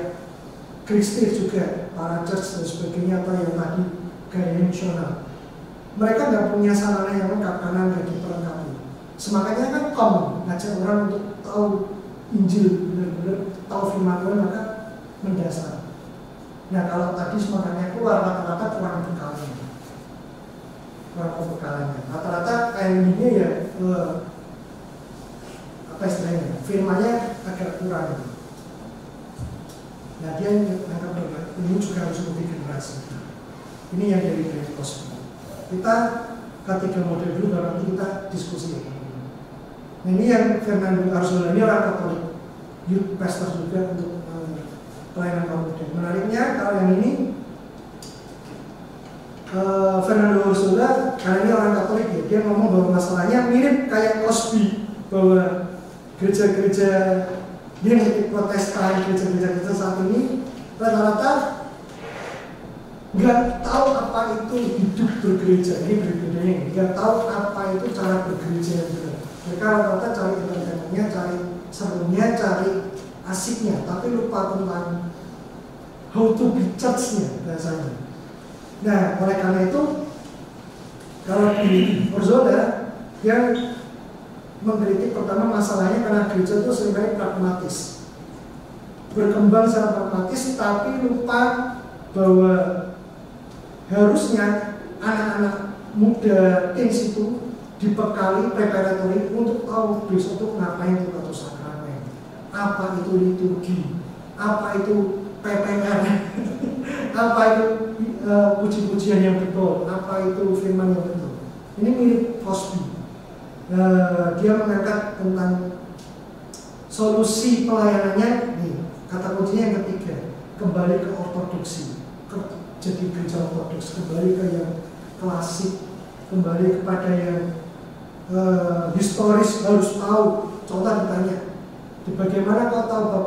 Kristus juga, para church dan sebagainya, atau yang tadi gaya misional. Mereka nggak punya sarana yang lengkap karena nggak diperlengkapi. Semakanya kan ngajak orang untuk tahu Injil, benar-benar tahu firman Tuhan, maka mendasar. Nah kalau tadi semangatnya keluar, rata-rata kurang bekalannya. Rata-rata kayak ini ya, apa istilahnya, firmannya agak kurang. Nah dia anggap ini juga harus lebih generasi. Ini yang dari Cosby. Kita ketiga model dulu, baru nanti kita diskusi. Nah ini yang Fernando Arzola, ini orang Katolik, youth pastor juga untuk pelayanan kaum muda. Menariknya kalau yang ini Fernando Arzola, karena ini orang Katolik ya, dia ngomong bahwa masalahnya mirip kayak Cosby, bahwa gereja-gereja yang Protestan, gereja-gereja saat ini rata-rata nggak tahu apa itu hidup bergereja. Ini berbedanya, nggak tahu apa itu cara bergereja yang benar. Mereka rata-rata cari entertainmentnya, cari serunya, cari asiknya, tapi lupa tentang how to be church-nya biasanya. Nah, oleh karena itu, kalau di Arzola yang mengkritik pertama masalahnya karena gereja itu seringkali pragmatis, berkembang secara pragmatis, tapi lupa bahwa harusnya anak-anak muda teens itu dibekali preparatory untuk tahu besok itu ngapain itu atau sakramen, apa itu liturgi, apa itu PPR, apa itu puji-pujian yang betul, apa itu firman yang betul. Ini mirip Cosby. Dia mengangkat tentang solusi pelayanannya. Nih, kata kuncinya yang ketiga, kembali ke ortodoksi, jadi gereja ortodoks, kembali ke yang klasik, kembali kepada yang historis, harus tahu. Contoh ditanya, bagaimana kau tahu bab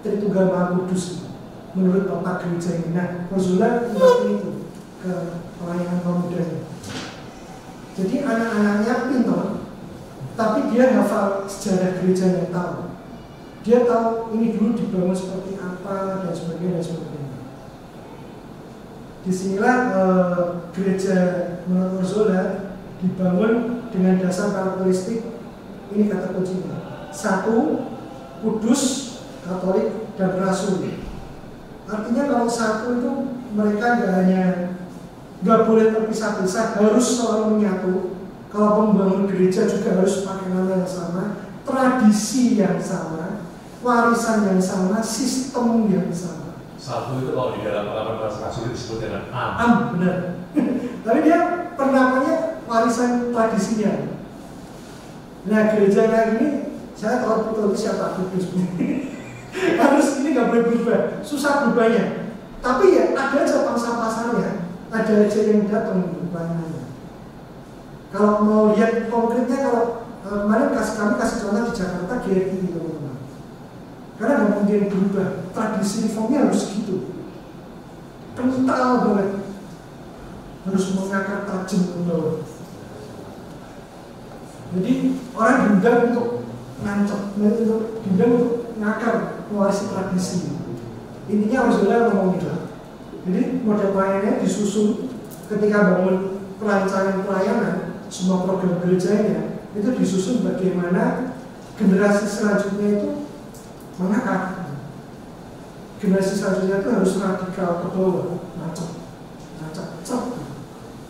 Tritunggal Maha Kudus menurut Bapak gereja ini? Nah, Arzola seperti itu ke pelayanan kaum muda. Jadi anak-anaknya pintar, tapi dia hafal sejarah gerejanya, tahu. Dia tahu ini dulu dibangun seperti apa dan sebagainya dan sebagainya. Disinilah gereja menurut Arzola dibangun dengan dasar karakteristik ini, kata kuncinya. Satu, kudus, Katolik, dan rasul. Artinya kalau satu itu mereka nggak boleh terpisah-pisah, harus selalu menyatu. Kalau membangun gereja juga harus pakai nama yang sama, tradisi yang sama, warisan yang sama, sistem yang sama. Satu itu kalau di dalam pengalaman rasul disebut dengan benar. Tapi dia penamanya warisan tradisinya. Nah gereja kayak ini, saya tahu betul siapa kudus. Harus ini nggak boleh berubah, susah berubahnya. Tapi ya ada aja pangsa pasarnya. ada aja yang datang pelayanannya. Kalau mau lihat konkretnya, kalau kemarin kami kasih contoh di Jakarta GRI teman-teman. Karena nggak mungkin berubah, tradisi reformnya harus gitu, kental banget, harus mengakar tajam loh. Jadi orang diundang untuk ngancep, diundang untuk ngakar, mewarisi tradisi. Intinya harus ngomong gitu. Jadi model pelayanannya disusun ketika bangun perancangan pelayanan, semua program gerejanya itu disusun bagaimana generasi selanjutnya itu mengakar. Generasi selanjutnya itu harus radikal ke bawah, ngacak,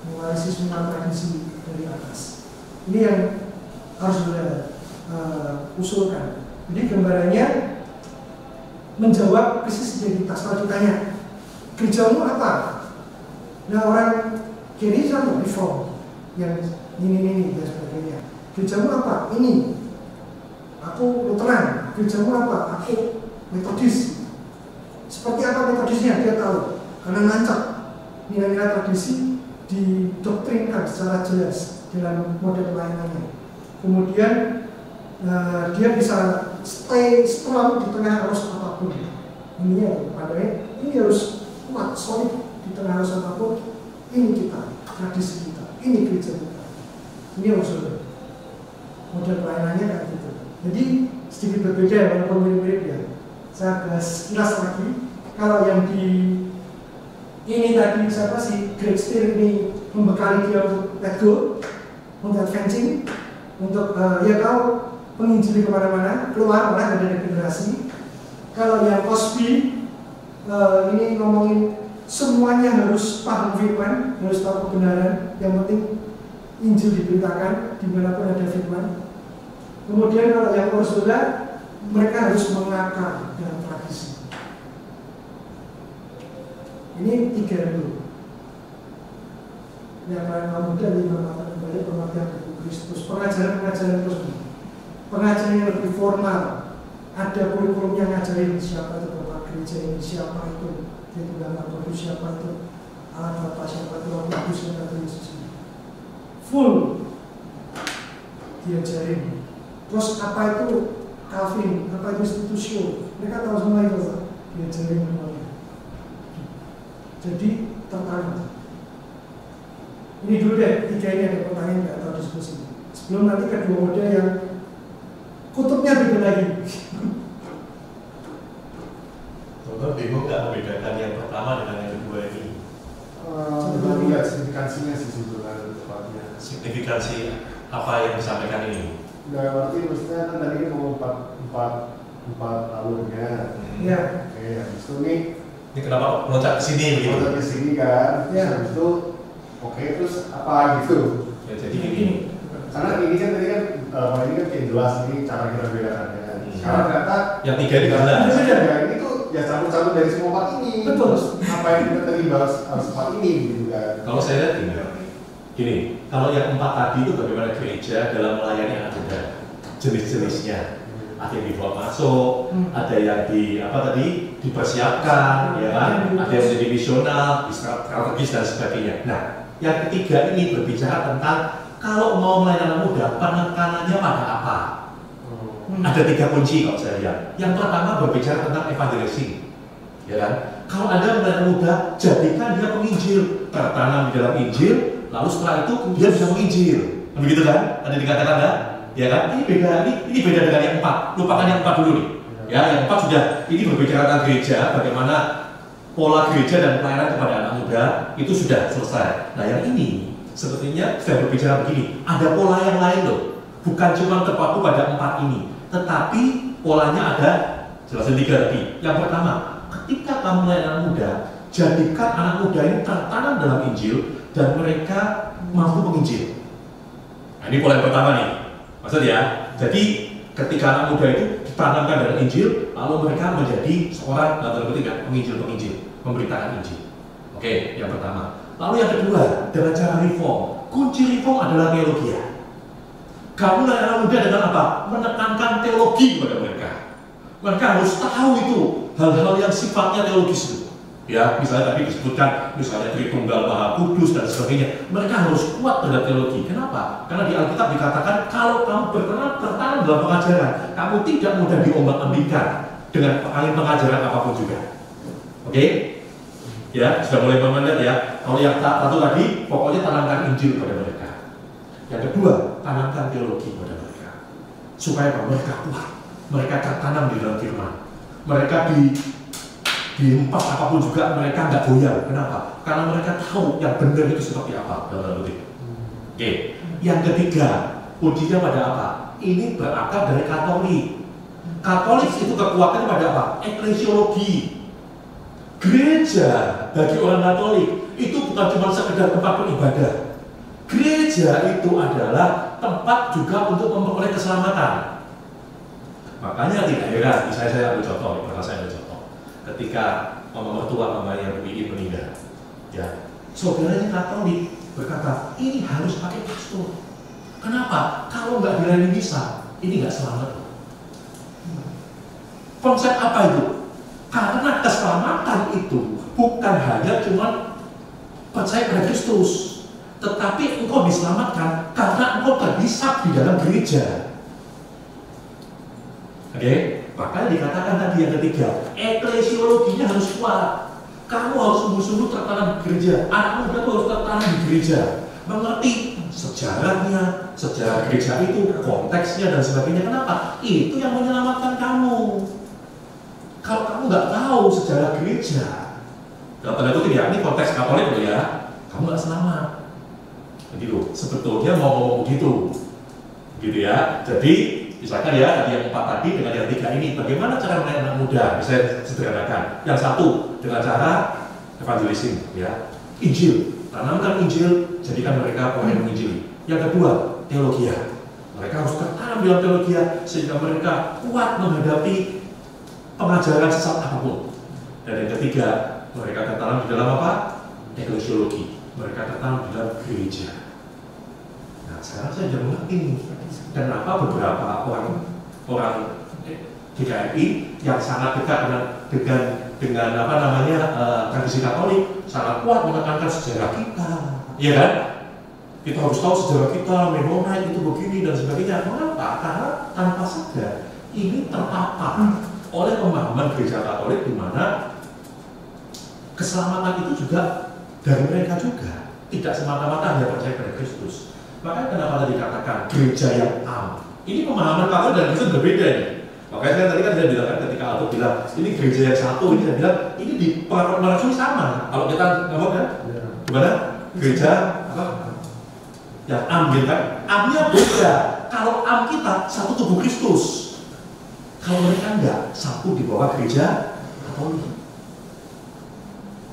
mewarisi semua tradisi dari atas. Ini yang harus kita usulkan. Jadi gambarannya menjawab krisis identitas. Kalau ditanya, gerejamu apa? Nah, orang kiri sama reform yang ini dan sebagainya. Gerejamu apa? Ini. Aku Lutheran. Gerejamu apa? Aku Metodis. Seperti apa metodisnya? Dia tahu. Karena nancap nilai-nilai tradisi didoktrinkan secara jelas dalam model pelayanannya. Kemudian dia bisa stay strong di tengah arus apapun. Ini ya, padahal ini harus kuat, solid di tengah arus apapun. Ini kita, tradisi kita, ini gereja kita. Ini usul model pelayanannya kayak gitu. Jadi sedikit berbeda walaupun mirip-mirip ya. Saya bahas kilas lagi. Kalau yang di ini tadi siapa sih Greg Stier ini membekali dia untuk let go, untuk advancing, untuk ya kau menginjili kemana-mana, keluar malah dari generasi. Kalau yang Cosby ini ngomongin semuanya harus paham firman, harus tahu kebenaran. Yang penting Injil diberitakan dimanapun ada firman. Kemudian kalau yang Ursula, mereka harus mengakar dalam tradisi. Ini 3 dulu. Yang lain muda 5 mata kembali pengertian buku Kristus. Pengajaran terus. Pengajaran yang lebih formal. Ada kurikulum yang ngajarin siapa itu bapak gereja ini, siapa itu Tuhan itu, siapa itu Allah Bapa, siapa itu Roh Kudus, siapa itu Yesus ini. Full diajarin. Terus apa itu Calvin, apa itu institusio, mereka tahu semua itu, diajarin semuanya. Jadi tertarik. Ini dulu deh, 3 ini ada pertanyaan nggak atau diskusi. Sebelum nanti kedua model yang kutubnya beda lagi. Tonton bingung nggak membedakan yang pertama dengan yang kedua ini? Baru lihat signifikansinya sih sebetulnya tepatnya. Signifikansi apa yang disampaikan ini? Nggak ngerti, maksudnya kan tadi kan mau empat alurnya. Iya. Oke, habis itu nih. Ini kenapa meloncat ke sini begitu? Meloncat ke sini kan. Iya. Habis itu, oke, terus apa gitu? Ya, jadi ini. Karena ini kan tadi kan, ini kan kayak jelas ini cara kita bedakannya. Sekarang ternyata yang 3 ini gimana? Ya, ini tuh ya campur-campur dari semua 4 ini. Betul. Terus apa yang kita tadi bahas harus 4 ini gitu kan? Kalau saya lihat gini, kalau yang 4 tadi itu bagaimana gereja dalam melayani anak muda, jenis-jenisnya. Ada yang dibawa masuk, ada yang dipersiapkan, ya kan? Ada yang menjadi visional, strategis dan sebagainya. Nah, yang ketiga ini berbicara tentang kalau mau melayani anak muda, penekanannya pada apa? Ada 3 kunci kalau saya lihat. Yang pertama berbicara tentang evangelisasi, ya kan? Kalau Anda melayani muda, jadikan dia penginjil, tertanam di dalam Injil, lalu setelah itu dia bisa menginjil, begitu kan? Tadi dikatakan ya, ya kan? Ini beda dengan yang 4. Lupakan yang 4 dulu nih. Ya, yang 4 sudah ini berbicara tentang gereja, bagaimana pola gereja dan pelayanan kepada anak muda itu sudah selesai. Nah, yang ini sepertinya sudah berbicara begini. Ada pola yang lain loh, bukan cuma terpaku pada 4 ini. Tetapi polanya ada jelasin 3 tadi. Yang pertama, ketika kamu melayani anak muda, jadikan anak muda ini tertanam dalam Injil dan mereka mampu menginjil. Nah, ini pola yang pertama nih, maksud ya. Jadi ketika anak muda itu ditanamkan dalam Injil, lalu mereka menjadi seorang penginjil, memberitakan Injil. Oke, yang pertama. Lalu yang kedua, dengan cara reform. Kunci reform adalah teologia. Kamu anak muda dengan apa? Menekankan teologi kepada mereka. Mereka harus tahu itu hal-hal yang sifatnya teologis itu, Ya, misalnya tadi disebutkan, misalnya Tritunggal Maha Kudus dan sebagainya, mereka harus kuat terhadap teologi. Kenapa? Karena di Alkitab dikatakan kalau kamu bertanam dalam pengajaran, kamu tidak mudah diombang-ambingkan dengan pengajaran apapun juga. Oke? Ya, sudah mulai melihat ya. Kalau yang satu tadi, pokoknya tanamkan Injil pada mereka. Yang kedua, tanamkan teologi pada mereka. Supaya mereka kuat, mereka tertanam di dalam firman. Mereka diempas apapun juga mereka nggak goyah. Kenapa? Karena mereka tahu yang benar itu seperti apa. Oke. Yang ketiga, kuncinya pada apa? Ini berakar dari Katolik. Katolik itu kekuatannya pada apa? Eklesiologi. Gereja bagi orang Katolik itu bukan cuma sekedar tempat beribadah. Gereja itu adalah tempat juga untuk memperoleh keselamatan. Makanya tidak heran, saya ambil contoh, karena saya ambil contoh. Ketika mama mertua mamanya Bu Iin meninggal, ya, saudaranya Katolik berkata, ini harus pakai pastor. Kenapa? Kalau nggak dilayani misa, ini nggak selamat. Konsep apa itu? Karena keselamatan itu bukan hanya cuma percaya pada Kristus, tetapi engkau diselamatkan karena engkau terhisap di dalam gereja. Oke? Makanya dikatakan tadi yang ketiga, eklesiologinya harus kuat. Kamu harus sungguh-sungguh tertanam di gereja. Anak muda harus tertanam di gereja, mengerti sejarahnya, sejarah gereja itu, konteksnya dan sebagainya. Kenapa? Itu yang menyelamatkan kamu. Kalau kamu nggak tahu sejarah gereja, dalam tanda kutip ya, ini konteks Katolik loh ya, kamu nggak selamat. Begitu. Sebetulnya mau ngomong begitu, gitu ya. Jadi misalkan ya tadi yang 4 tadi dengan yang 3 ini, bagaimana cara melayani anak muda? Bisa sederhanakan. Yang satu dengan cara evangelism, ya, Injil, tanamkan Injil, jadikan mereka orang yang menginjili. Yang kedua, teologi. Mereka harus tertanam dalam teologi sehingga mereka kuat menghadapi pengajaran sesat apapun. Dan yang ketiga, mereka tertanam di dalam apa? Eklesiologi. Mereka tertanam di dalam gereja. Nah, sekarang saya sudah mengerti kenapa beberapa orang GKRI yang sangat dekat dengan apa namanya tradisi Katolik sangat kuat menekankan sejarah kita, iya kan? Kita harus tahu sejarah kita, Mennonite itu begini dan sebagainya. Mengapa? Karena tanpa sadar ini terpapar oleh pemahaman gereja Katolik di mana keselamatan itu juga dari mereka juga, tidak semata-mata hanya percaya pada Kristus. Makanya kenapa tadi dikatakan gereja yang am? Ini pemahaman Katolik dan Kristen berbeda nih. Makanya saya tadi kan saya bilang ketika Alto bilang ini gereja yang satu, ini saya bilang ini di pengakuan rasuli sama. Kalau kita ngomong kan, gimana? Gereja apa? Yang am gitu kan? Amnya beda. Kalau am kita satu tubuh Kristus. Kalau mereka enggak, satu di bawah gereja Katolik.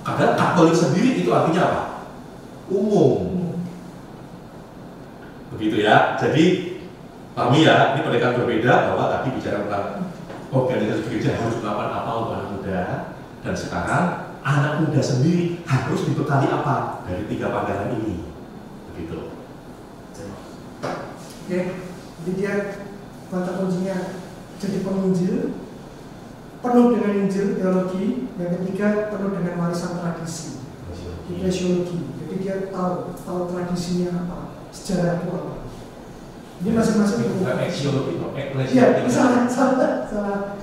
Karena Katolik sendiri itu artinya apa? Umum. Begitu ya. Jadi kami ya, ini pendekatan berbeda bahwa tadi bicara tentang organisasi gereja harus melakukan apa untuk anak muda. Dan sekarang anak muda sendiri harus dibekali apa? Dari 3 panggilan ini. Begitu. Oke, jadi dia kata kuncinya jadi penginjil, penuh dengan Injil, teologi. Yang ketiga, penuh dengan warisan tradisi, eklesiologi. Jadi dia tahu tradisinya apa, sejarah itu apa. Ini masing-masing bukan eklesiologi, eklesiologi. Iya, salah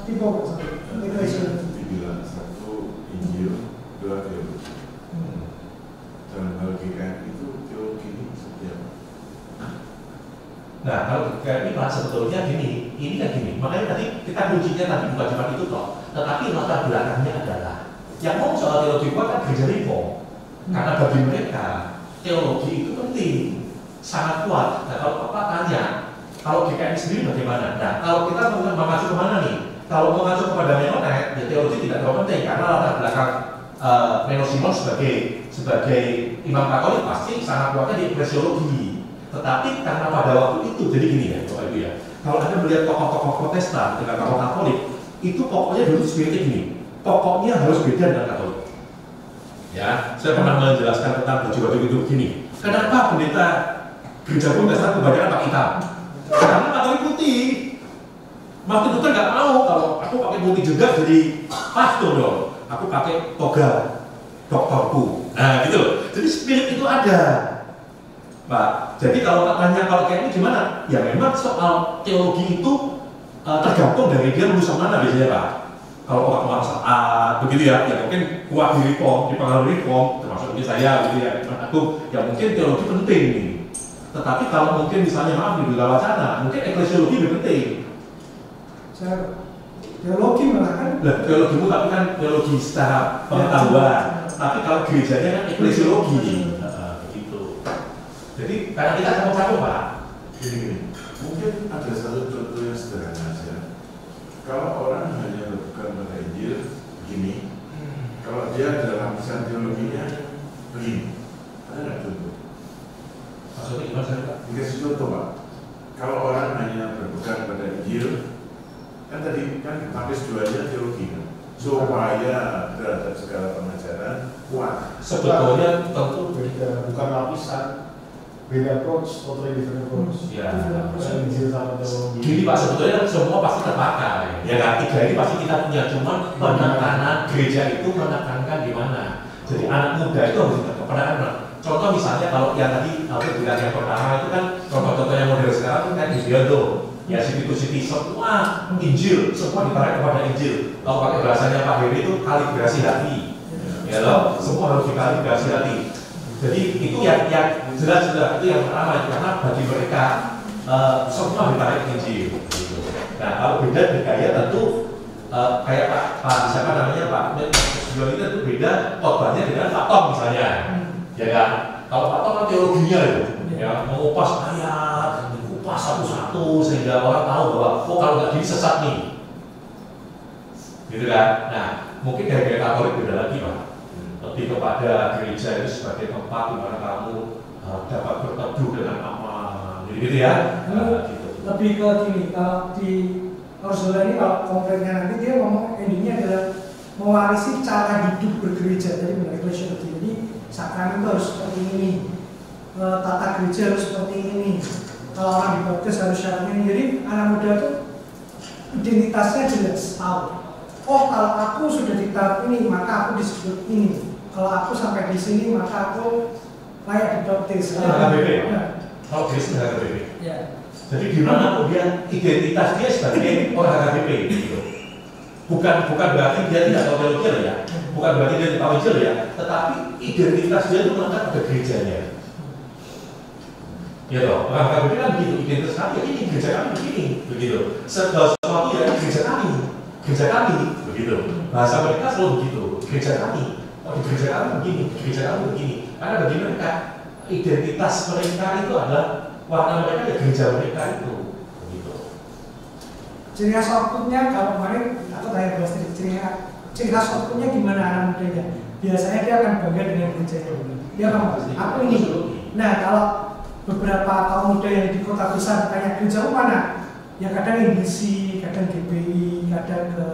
tipe eklesiologi. Dibilang 1 Injil, 2 teologi. Dalam hal GKRI itu teologi ini seperti apa? Nah, kalau GKRI Pak sebetulnya gini, ini kan gini. Makanya tadi kita kuncinya tadi bukan cuma itu toh, tetapi latar belakangnya adalah yang ngomong soal teologi kuat kan gereja reform. Karena bagi mereka teologi itu penting, sangat kuat. Nah, kalau Bapak tanya, kalau GKRI sendiri bagaimana? Nah, kalau kita mengacu kemana nih? Kalau mengacu kepada Mennonite, ya teologi tidak terlalu penting karena latar belakang Menno Simon sebagai imam Katolik pasti sangat kuatnya di eklesiologi. Tetapi karena pada waktu itu, jadi gini ya Bapak Ibu ya, kalau Anda melihat tokoh-tokoh Protestan dengan tokoh Katolik, itu pokoknya dulu spiritnya gini, pokoknya harus beda dengan Katolik. Ya, saya pernah menjelaskan tentang baju-baju itu begini. Kenapa pendeta gereja Protestan kebanyakan pakai hitam? Karena Katolik putih. Martin Luther nggak mau kalau aku pakai putih juga jadi pastor dong. Aku pakai toga dokterku. Nah gitu loh. Jadi spirit itu ada, Pak. Jadi kalau tanya kalau kayak ini gimana? Ya memang soal teologi itu tergantung dari dia lulusan mana biasanya, Pak. Kalau orang saat begitu ya mungkin kuat di reform, dipengaruhi reform, termasuk ini saya gitu ya, aku ya mungkin teologi penting nih. Tetapi kalau mungkin misalnya maaf di Bela Wacana, mungkin eklesiologi lebih penting. Teologi malah kan? Teologi itu tapi kan teologi secara pengetahuan. Tapi kalau gerejanya kan eklesiologi, begitu. Jadi karena kita campur-campur, Pak. Gini, mungkin ada satu contoh yang sederhana saja. Kalau orang hanya berpegang pada Injil begini, kalau dia dalam lapisan teologinya begini, ada nggak contoh? Maksudnya gimana sih, Pak? Dikasih contoh, Pak. Kalau orang hanya berpegang pada Injil, kan tadi kan lapis duanya teologi kan, supaya terhadap segala pengajaran kuat. Sebetulnya tentu beda, bukan lapisan, beda approach, totally different approach. Ya. Injil sama teologi. Gini Pak, sebetulnya semua pasti terpakai. Ya kan, tiga ini pasti kita punya, cuman penekanan gereja itu menekankan di mana. Jadi anak muda itu harus penekanan. Contoh misalnya kalau yang tadi aku bilang yang pertama itu kan contoh-contoh yang model sekarang kan dia tuh ya situ-situ semua Injil, semua ditarik kepada Injil. Kalau pakai bahasanya Pak Heri itu kalibrasi hati, ya loh, semua harus dikalibrasi hati. Jadi itu yang jelas-jelas itu yang pertama, karena bagi mereka semua ditarik Injil. Gitu. Nah kalau beda gaya tentu kayak Pak siapa namanya Pak Jual itu beda khotbahnya dengan Pak Tom misalnya, ya kan? Kalau Pak Tom kan teologinya itu, ya mengupas ayat, mengupas satu-satu sehingga orang tahu bahwa oh kalau nggak gini sesat nih, gitu kan? Nah mungkin dari Katolik beda lagi Pak, lebih kepada gereja itu sebagai tempat di mana kamu dapat berteduh dengan aman, gitu ya? Gitu. Lebih ke gini, kalau di Orzola ini kalau konkretnya nanti dia ngomong endingnya adalah mewarisi cara hidup bergereja, jadi mengenai eklesiologi. Jadi sakramen itu harus seperti ini, tata gereja harus seperti ini, kalau orang dibaptis harus syaratnya ini. Jadi anak muda itu identitasnya jelas, tahu. Oh kalau aku sudah di tahap ini maka aku disebut ini. Kalau aku sampai di sini maka aku layak dibaptis. HKBP ya? Kalau Kristen HKBP. Ya. Jadi di mana kemudian identitas dia sebagai orang HKBP gitu. Bukan berarti dia tidak tahu teologi ya, bukan berarti dia tidak tahu Injil ya, tetapi identitas dia itu melekat pada gerejanya. Ya toh, orang HKBP kan begitu, identitas kami ini gereja kami begini, begitu. Segala sesuatu ya gereja kami, begitu. Bahasa mereka selalu begitu, gereja kami, oh gereja kami begini, gereja kami begini. Karena bagi mereka identitas mereka itu adalah warna mereka ya gereja mereka itu. Ciri khas outputnya kalau kemarin aku tanya bahas ciri khas outputnya gimana anak mudanya? Biasanya dia akan bangga dengan gereja dia akan aku ini. Nah kalau beberapa kaum muda yang di kota besar tanya gereja mana? Ya kadang NBC, kadang GBI, kadang ke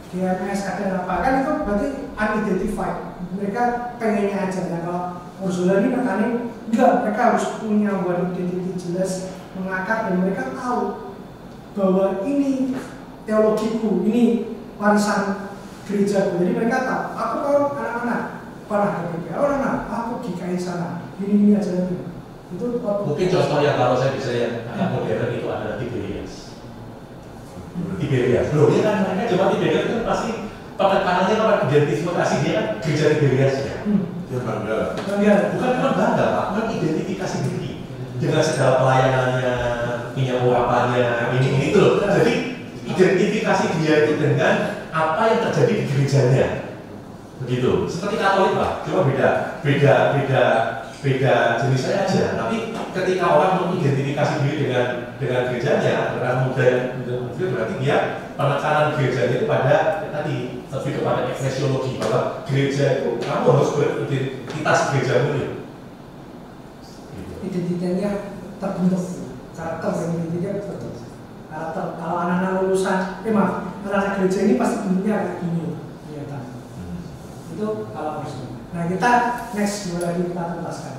GMS, kadang apa kan itu berarti unidentified. Mereka pengennya aja. Nah kalau Orzola ini nekanin enggak, mereka harus punya one identity jelas, mengakar dan mereka tahu bahwa ini teologiku, ini warisan gerejaku. Jadi mereka tahu, aku tahu anak-anak para HKBP, anak-anak, aku GKI sana, ini aja ini. Itu mungkin contoh yang kalau saya bisa yang anak modern itu adalah Tiberias. Loh, ya kan mereka coba Tiberias itu pasti penekanannya kepada identifikasi dia kan gereja Tiberias ya. Dia bangga. Bukan bangga, Pak, bukan identifikasi diri dengan segala pelayanannya, penyewaapannya, ini itu loh. Jadi identifikasi dia itu dengan apa yang terjadi di gerejanya, begitu. Seperti Katolik Pak, cuma beda jenisnya aja. Tapi ketika orang mengidentifikasi diri dengan gerejanya, dengan muda berarti dia penekanan gerejanya itu pada tadi lebih kepada eklesiologi bahwa gereja itu kamu harus beridentitas gerejamu ya. Identitasnya terbentuk, karakter dan identitasnya terbentuk. Karakter kalau anak-anak lulusan, anak-anak gereja ini pasti bentuknya kayak gini, ya kan? Itu kalau harus. Nah kita next dua lagi kita tuntaskan.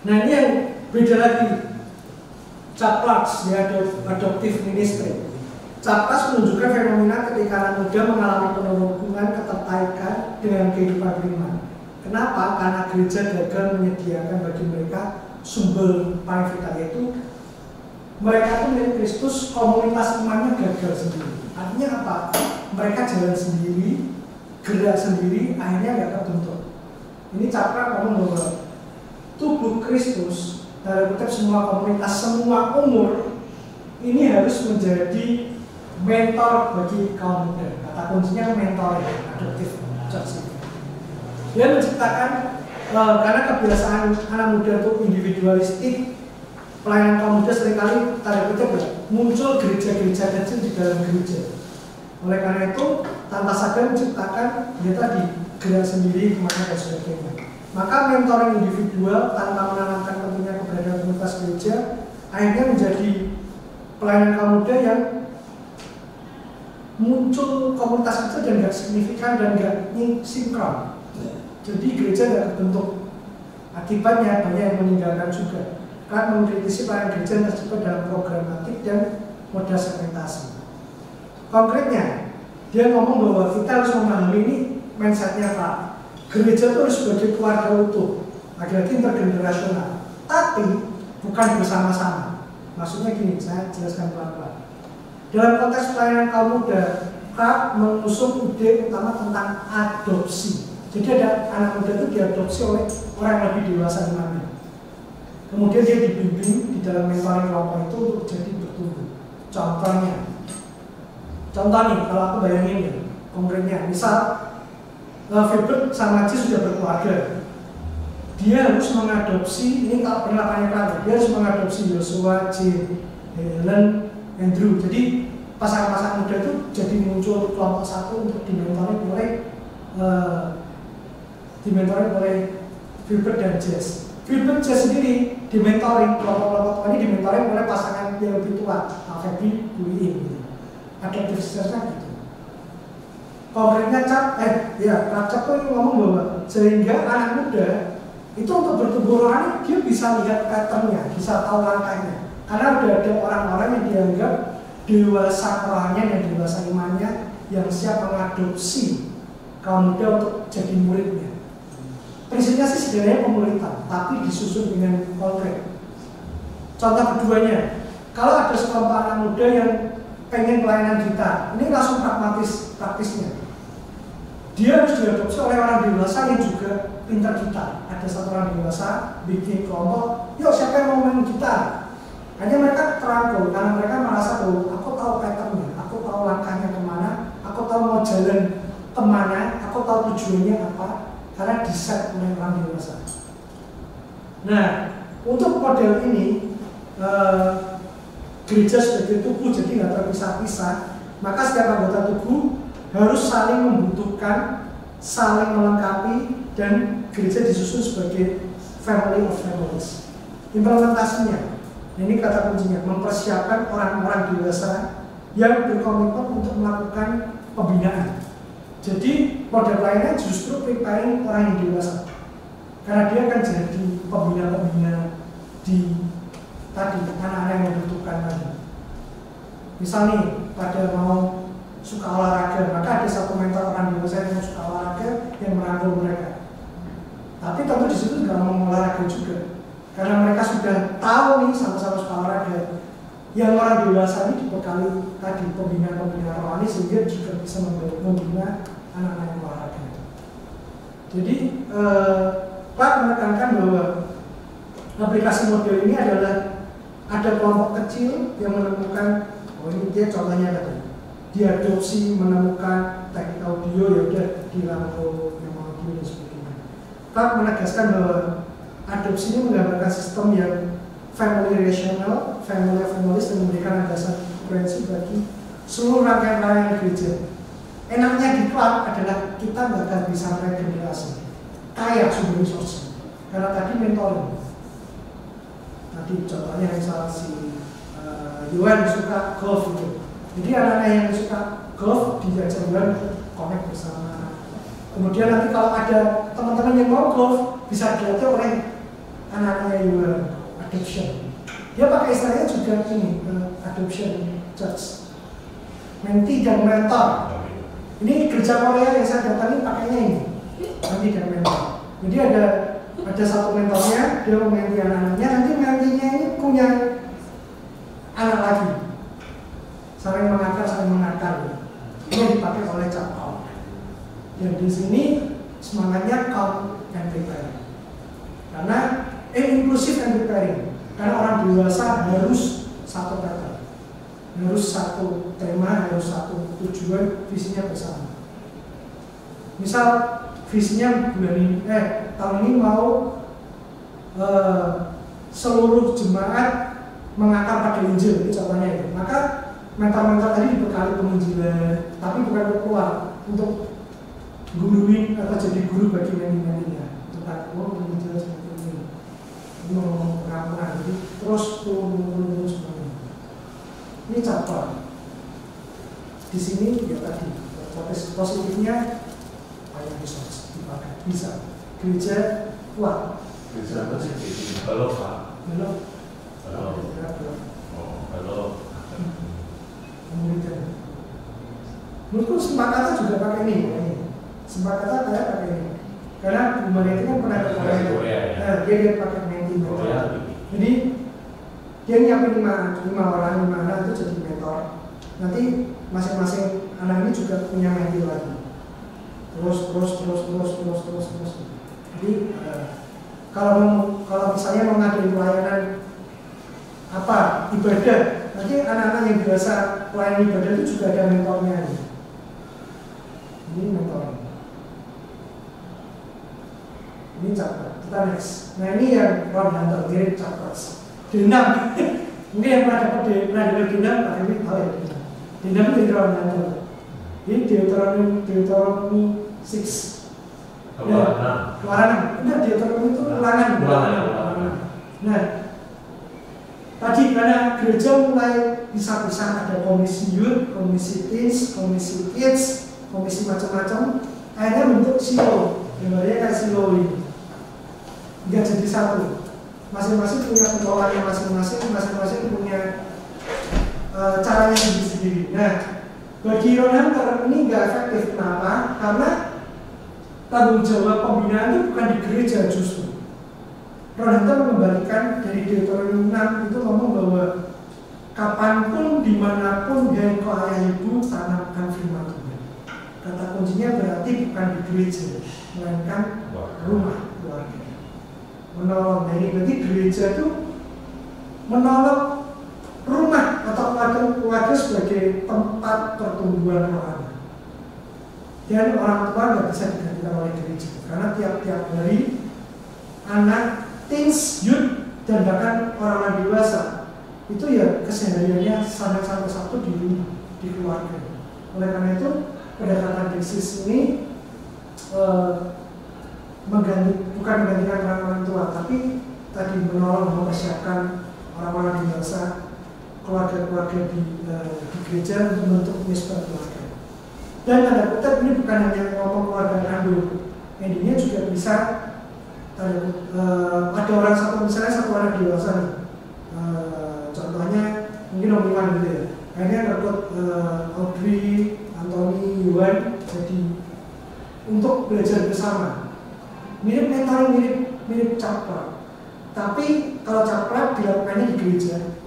Nah ini yang beda lagi, Chuck Clark di Adoptive Ministry. Capras menunjukkan fenomena ketika anak muda mengalami penurunan ketertarikan dengan kehidupan beriman. Kenapa? Karena gereja gagal menyediakan bagi mereka sumber paling vital, yaitu mereka itu milik Kristus, komunitas imannya gagal sendiri. Artinya apa? Mereka jalan sendiri, gerak sendiri, akhirnya nggak terbentuk. Ini Capra ngomong bahwa tubuh Kristus dalam kutip semua komunitas, semua umur ini harus menjadi mentor bagi kaum muda. Kata kuncinya mentor, adoptif church. Dia menciptakan karena kebiasaan anak muda itu individualistik, pelayanan kaum muda seringkali tanda kutip muncul gereja-gereja kecil di dalam gereja. Oleh karena itu, tanpa sadar menciptakan dia tadi gerak sendiri kemana dan sebagainya. Maka mentoring individual tanpa menanamkan pentingnya keberadaan komunitas gereja akhirnya menjadi pelayanan kaum muda yang muncul komunitas kecil dan gak signifikan dan gak sinkron. Jadi gereja gak terbentuk. Akibatnya banyak yang meninggalkan juga karena mengkritisi pelayanan gereja yang terjebak dalam programatik dan modal segmentasi. Konkretnya, dia ngomong bahwa kita harus memahami ini mindsetnya Pak. Gereja itu harus sebagai keluarga utuh, lagi-lagi intergenerasional, tapi bukan bersama-sama. Maksudnya gini, saya jelaskan pelan-pelan. Dalam konteks pelayanan kaum muda, Pak mengusung ide utama tentang adopsi. Jadi ada anak muda itu diadopsi oleh orang yang lebih dewasa imannya. Kemudian dia dibimbing di dalam mentoring kelompok itu untuk jadi bertumbuh. Contoh nih, kalau aku bayangin ya, konkretnya, misal Filbert sama Ci sudah berkeluarga, dia harus mengadopsi, ini kalau penerapannya keluarga, dia harus mengadopsi Joshua, Jane, Helen, Andrew. Jadi pasangan-pasangan muda itu jadi muncul kelompok satu untuk dimentoring oleh Filbert dan Jess. Filbert Jess sendiri dimentoring, kelompok-kelompok ini dimentoring oleh pasangan yang lebih tua, Feby, Louis gitu. Ada aktivitasnya gitu. Konkretnya Cap tuh ngomong bahwa sehingga anak muda itu untuk bertumbuh rohani dia bisa lihat patternnya, bisa tahu langkahnya. Karena udah ada orang-orang yang dianggap dewasa rohaninya dan dewasa imannya yang siap mengadopsi kaum muda untuk jadi muridnya. Prinsipnya sih sebenarnya pemuritan, tapi disusun dengan konkret. Contoh keduanya, kalau ada sekelompok anak muda yang pengen pelayanan gitar, ini langsung praktisnya. Dia harus diadopsi oleh orang dewasa yang juga pintar gitar. Ada satu orang dewasa bikin kelompok, yuk siapa yang mau main gitar? Hanya mereka terangkul karena mereka merasa bahwa aku tahu patternnya, aku tahu langkahnya kemana, aku tahu mau jalan kemana, aku tahu tujuannya apa, karena di-set oleh orang dewasa. Nah, untuk model ini gereja sebagai tubuh jadi nggak terpisah-pisah, maka setiap anggota tubuh harus saling membutuhkan, saling melengkapi, dan gereja disusun sebagai family of families. Implementasinya, ini kata kuncinya, mempersiapkan orang-orang dewasa yang berkomitmen untuk melakukan pembinaan. Jadi model lainnya justru preparing orang yang dewasa, karena dia akan jadi pembina-pembina di tadi anak-anak yang membutuhkan tadi. Misal nih, pada mau suka olahraga, maka ada satu mentor orang dewasa yang suka olahraga yang merangkul mereka. Tapi tentu di situ nggak mau olahraga juga, karena mereka sudah tahu nih sama-sama suka olahraga. Yang orang dewasa ini dibekali tadi pembina-pembina rohani sehingga juga bisa membina anak-anak yang olahraga. Jadi Pak menekankan bahwa aplikasi model ini adalah ada kelompok kecil yang menemukan, ini dia contohnya tadi, diadopsi, menemukan teknik audio, ya udah dirangkul yang audio dan sebagainya. Pak menegaskan bahwa adopsi ini menggambarkan sistem yang family relational, family families, dan memberikan landasan prinsip bagi seluruh rangkaian gereja. Enaknya di klub adalah kita nggak akan bisa regenerasi, kaya sumber resource, karena tadi mentoring. Tadi contohnya misal si Yuan suka golf gitu. Jadi anak-anak yang suka golf diajak Yuan connect bersama. Kemudian nanti kalau ada teman-teman yang mau golf bisa dilatih oleh anak-anaknya Yuan, adoption. Dia pakai istilahnya juga ini, adoption church. menti dan mentor. Ini gereja Korea yang saya datangi pakainya ini, menti dan mentor. Jadi ada satu mentornya, dia mementi anak-anaknya, nanti mentinya ini punya anak lagi, saling mengakar. Ini dipakai oleh Cakol. Dan di sini semangatnya count and preparing. Karena inclusive and preparing. Karena orang dewasa harus satu kata, harus satu tema, harus satu tujuan, visinya bersama. Misal visinya tahun ini mau seluruh jemaat mengakar pakai Injil, itu contohnya itu. Maka mentor-mentor tadi dibekali penginjilan, tapi bukan keluar untuk guruin atau jadi guru bagi menti-mentinya. Tentang penginjilan seperti ini, ngomong pengampunan, jadi terus semuanya. Ini contoh. Di sini ya tadi positifnya banyak dipakai, bisa. Gereja kuat. Gereja apa sih? Belum Pak. Belum. Belum. Kemudian, menurutku Sempakata juga pakai ini. Sempakata kayak pakai ini. Karena Bumaria itu kan pernah ke Korea. Dia pakai mentor. Jadi dia nyiapin 5 orang itu jadi mentor. Nanti masing-masing anak ini juga punya mentor lagi. Terus. Jadi kalau misalnya mau ngadain pelayanan ibadah, nanti anak-anak yang biasa pelayan ibadah itu juga ada mentornya. Ini mentor. Ini cakra. Kita next. Nah ini yang Ron Hunter mirip cakra. Dendam. Mungkin yang pernah dengar dendam, Pak Dewi tahu ya dendam. Dendam itu dari Ron Hunter. Ini Deuteronomy 6. Keluaran. Enggak, Deuteronomy itu ulangan. Nah, tadi karena gereja mulai bisa-bisa ada komisi youth, komisi teens, komisi kids, komisi macam-macam, akhirnya bentuk silo, gambarnya kayak silo ini. Nggak jadi satu. Masing-masing punya pengelolaannya masing-masing punya caranya sendiri-sendiri. Nah, bagi Ron Hunter ini nggak efektif. Kenapa? Karena tanggung jawab pembinaan itu bukan di gereja justru. Ron Hunter mengembalikan dari Deuteronomy 6 itu ngomong bahwa kapanpun, dimanapun engkau ayah ibu tanamkan firman Tuhan. Kata kuncinya berarti bukan di gereja, melainkan rumah keluarga. Menolong, jadi berarti gereja itu menolong rumah atau keluarga sebagai tempat pertumbuhan rohani. Dan orang tua nggak bisa digantikan oleh gereja, karena tiap-tiap hari anak, teens, youth, dan bahkan orang dewasa itu ya kesehariannya sampai satu di rumah, di keluarga. Oleh karena itu pendekatan Dexis ini bukan menggantikan orang tua, tapi tadi menolong mempersiapkan orang-orang dewasa, keluarga-keluarga di gereja untuk membentuk misbah keluarga. Dan tanda kutip ini bukan hanya ngomong keluarga kandung, intinya juga bisa ada orang misalnya satu anak dewasa nih, contohnya mungkin Om Iwan gitu ya, akhirnya rekrut Audrey, Anthony, Yuan jadi untuk belajar bersama. Mirip mentoring, mirip cakra. Tapi kalau cakra dilakukannya di gereja,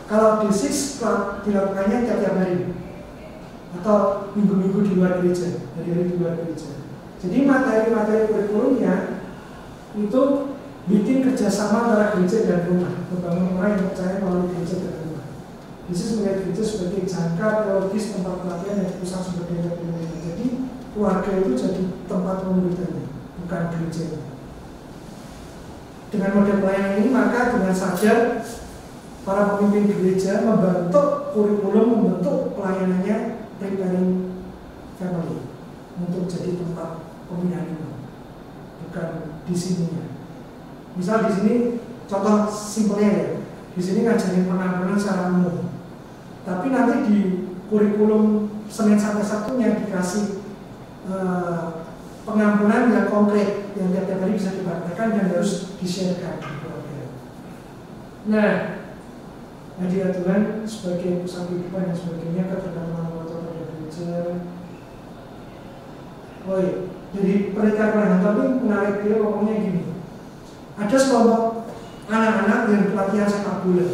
kalau D6 dilakukannya tiap hari atau minggu-minggu di luar gereja, hari-hari di luar gereja. Jadi materi-materi kurikulumnya itu bikin kerjasama antara gereja dan rumah, membangun orang yang percaya melalui gereja dan rumah. Yesus melihat gereja sebagai jangkar teologis, tempat pelatihan dan pusat sumber daya pendidikan. Jadi keluarga itu jadi tempat pemuridannya, bukan gereja. Dengan model pelayanan ini maka dengan sadar para pemimpin gereja membentuk kurikulum, membentuk pelayanannya preparing family untuk jadi tempat pembinaan iman, bukan di sininya. Misal di sini contoh simpelnya ya, di sini ngajarin penampilan secara umum, tapi nanti di kurikulum Senin sampai Sabtunya dikasih pengampunan yang konkret yang tiap hari bisa dipraktekkan dan harus di-sharekan. Nah, hadirat Tuhan sebagai pusat kehidupan dan sebagainya, ketergantungan anggota pada gereja. Oh iya, jadi penelitian Pranata ini menarik, dia pokoknya gini. Ada sekelompok anak-anak yang pelatihan sepak bola.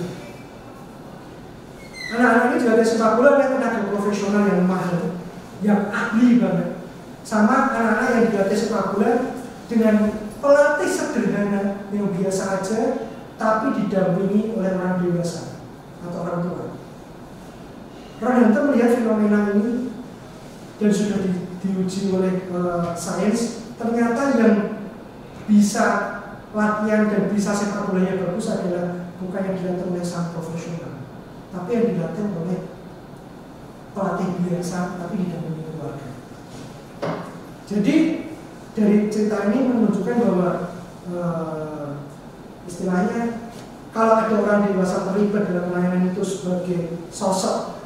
Anak-anak ini juga ada sepak bola dan tenaga profesional yang mahal, yang ahli banget. Sama anak-anak yang dilatih sepak bola dengan pelatih sederhana yang biasa aja, tapi didampingi oleh orang dewasa atau orang tua. Pranata melihat fenomena ini dan sudah diuji oleh sains, ternyata yang bisa latihan dan bisa sepak bolanya bagus adalah bukan yang dilatih oleh sang profesional, tapi yang dilatih oleh pelatih biasa tapi didampingi keluarga. Jadi dari cerita ini menunjukkan bahwa istilahnya kalau ada orang dewasa terlibat dalam pelayanan itu sebagai sosok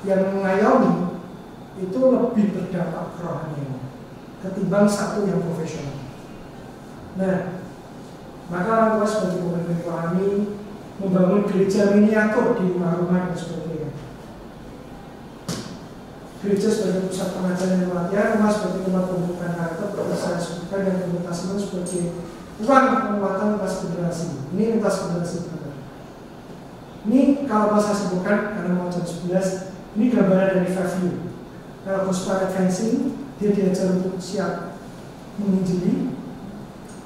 yang mengayomi, itu lebih berdampak rohani ketimbang satu yang profesional. Nah, maka orang tua sebagai pemimpin rohani membangun gereja miniatur di rumah-rumah dan sebagainya. Gereja sebagai pusat pengajaran dan pelatihan, rumah sebagai tempat pembentukan karakter, saya sebutkan dan komunitas itu sebagai ruang penguatan lintas generasi. Ini lintas generasi benar. Ini kalau saya sebutkan karena mau jam 11, ini gambaran dari Fairview. Kalau Gospel Advancing, dia diajar untuk siap menginjili.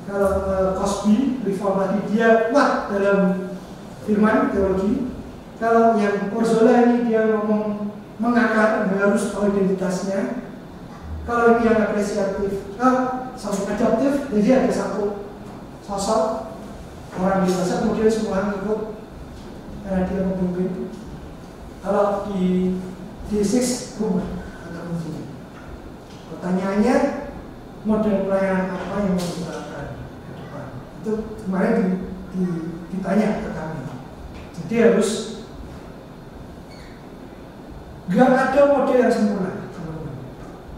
Kalau Cosby, Reform tadi, dia kuat dalam firman teologi. Kalau yang Orzola ini dia ngomong mengakar, harus tahu identitasnya. Kalau ini yang apresiatif, adaptif, jadi ada satu sosok orang dewasa, kemudian semua ikut karena dia memimpin. Kalau di D6 rumah atau mungkin pertanyaannya, model pelayanan apa yang mau diterapkan ke depan? Itu kemarin ditanya ke kami. Jadi harus gak ada model yang sempurna,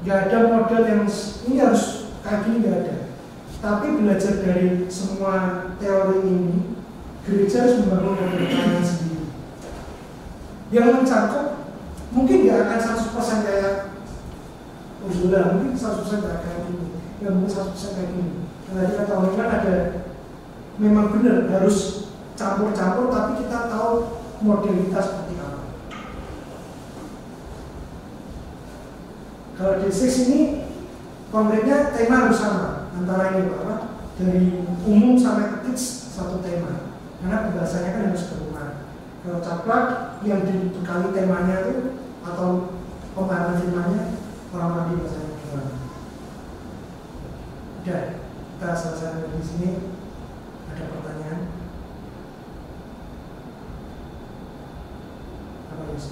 gak ada model yang ini harus kayak gini, gak ada. Tapi belajar dari semua teori ini, gereja harus membangun model pelayanan sendiri yang mencakup, mungkin gak akan 100% kayak Ursula, mungkin 100% gak kayak gini, ya mungkin 100% kayak gini. Tadi kata orang kan ada, memang benar harus campur-campur, tapi kita tahu modelitas seperti apa. Kalau D6 ini konkretnya tema harus sama, antara ini Bapak, dari umum sampai ke kids satu tema, karena pembahasannya kan harus berumah. Kalau caplak yang dibekali temanya itu atau pembahasan temanya orang mandi bahasanya gimana? Udah, kita selesai dari sini. Ada pertanyaan? Apa Yus?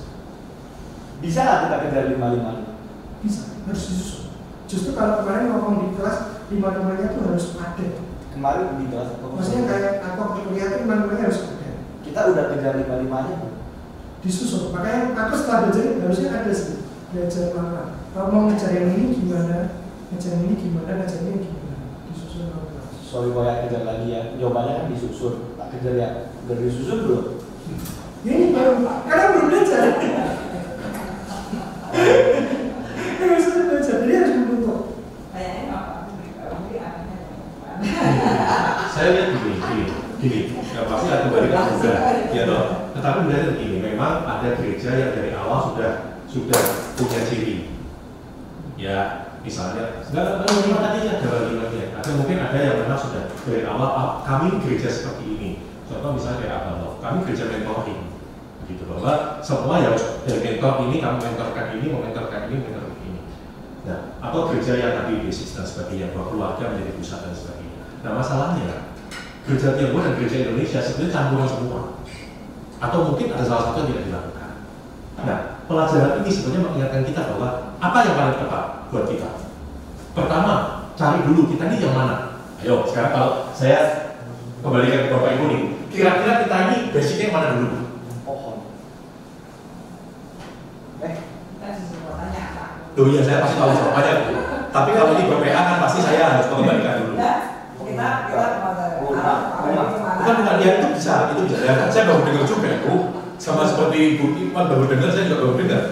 Bisa nggak kita kejar 5-5? Bisa, harus disusun. Justru kalau kemarin ngomong di kelas 5-5-nya tuh harus ada. Kemarin di kelas apa? Maksudnya kayak aku kuliah itu 5-5-nya harus ada. Kita udah kejar 5-5-nya kan? Disusun. Makanya aku setelah belajar harusnya ada sih belajar pelan-pelan. Kalau mau ngejar yang ini gimana, ngejar yang ini gimana, ngejar ini gimana, disusun pelan-pelan. Sorry banyak kejar lagi ya. Jawabannya kan disusun. Tak kejar ya. Udah disusun belum? Ya ini baru, karena belum belajar. Harus belajar, jadi harus membentuk. Saya lihat gini, ya pasti ada kembali kan juga, ya toh. Tetapi belajar begini, memang ada gereja yang dari awal sudah punya ciri, ya misalnya nggak lima tadi ada lima. Ada mungkin ada yang memang sudah dari awal kami gereja seperti ini. Contoh misalnya kayak apa, kami gereja mentoring, gitu bahwa semua yang dari mentor ini kami mentorkan ini, mementorkan ini, mentorkan ini. Nah, atau gereja yang tadi basic dan sebagainya, bahwa keluarga menjadi pusat dan sebagainya. Nah masalahnya, gereja Tiongkok dan gereja Indonesia sebenarnya campuran semua. Atau mungkin ada salah satu yang tidak dilakukan. Nah, pelajaran ini sebenarnya mengingatkan kita bahwa apa yang paling tepat buat kita. Pertama, cari dulu kita ini yang mana. Ayo, sekarang kalau saya kembalikan ke Bapak Ibu nih, kira-kira kita ini basicnya yang mana dulu? Pohon. Tuh iya, saya pasti tahu jawabannya. Tapi kalau di BPA kan pasti saya harus mengembalikan dulu. Kita Bukan dia itu bisa. Ya, saya baru dengar juga itu. sama seperti Ibu Iman baru dengar, saya juga baru dengar.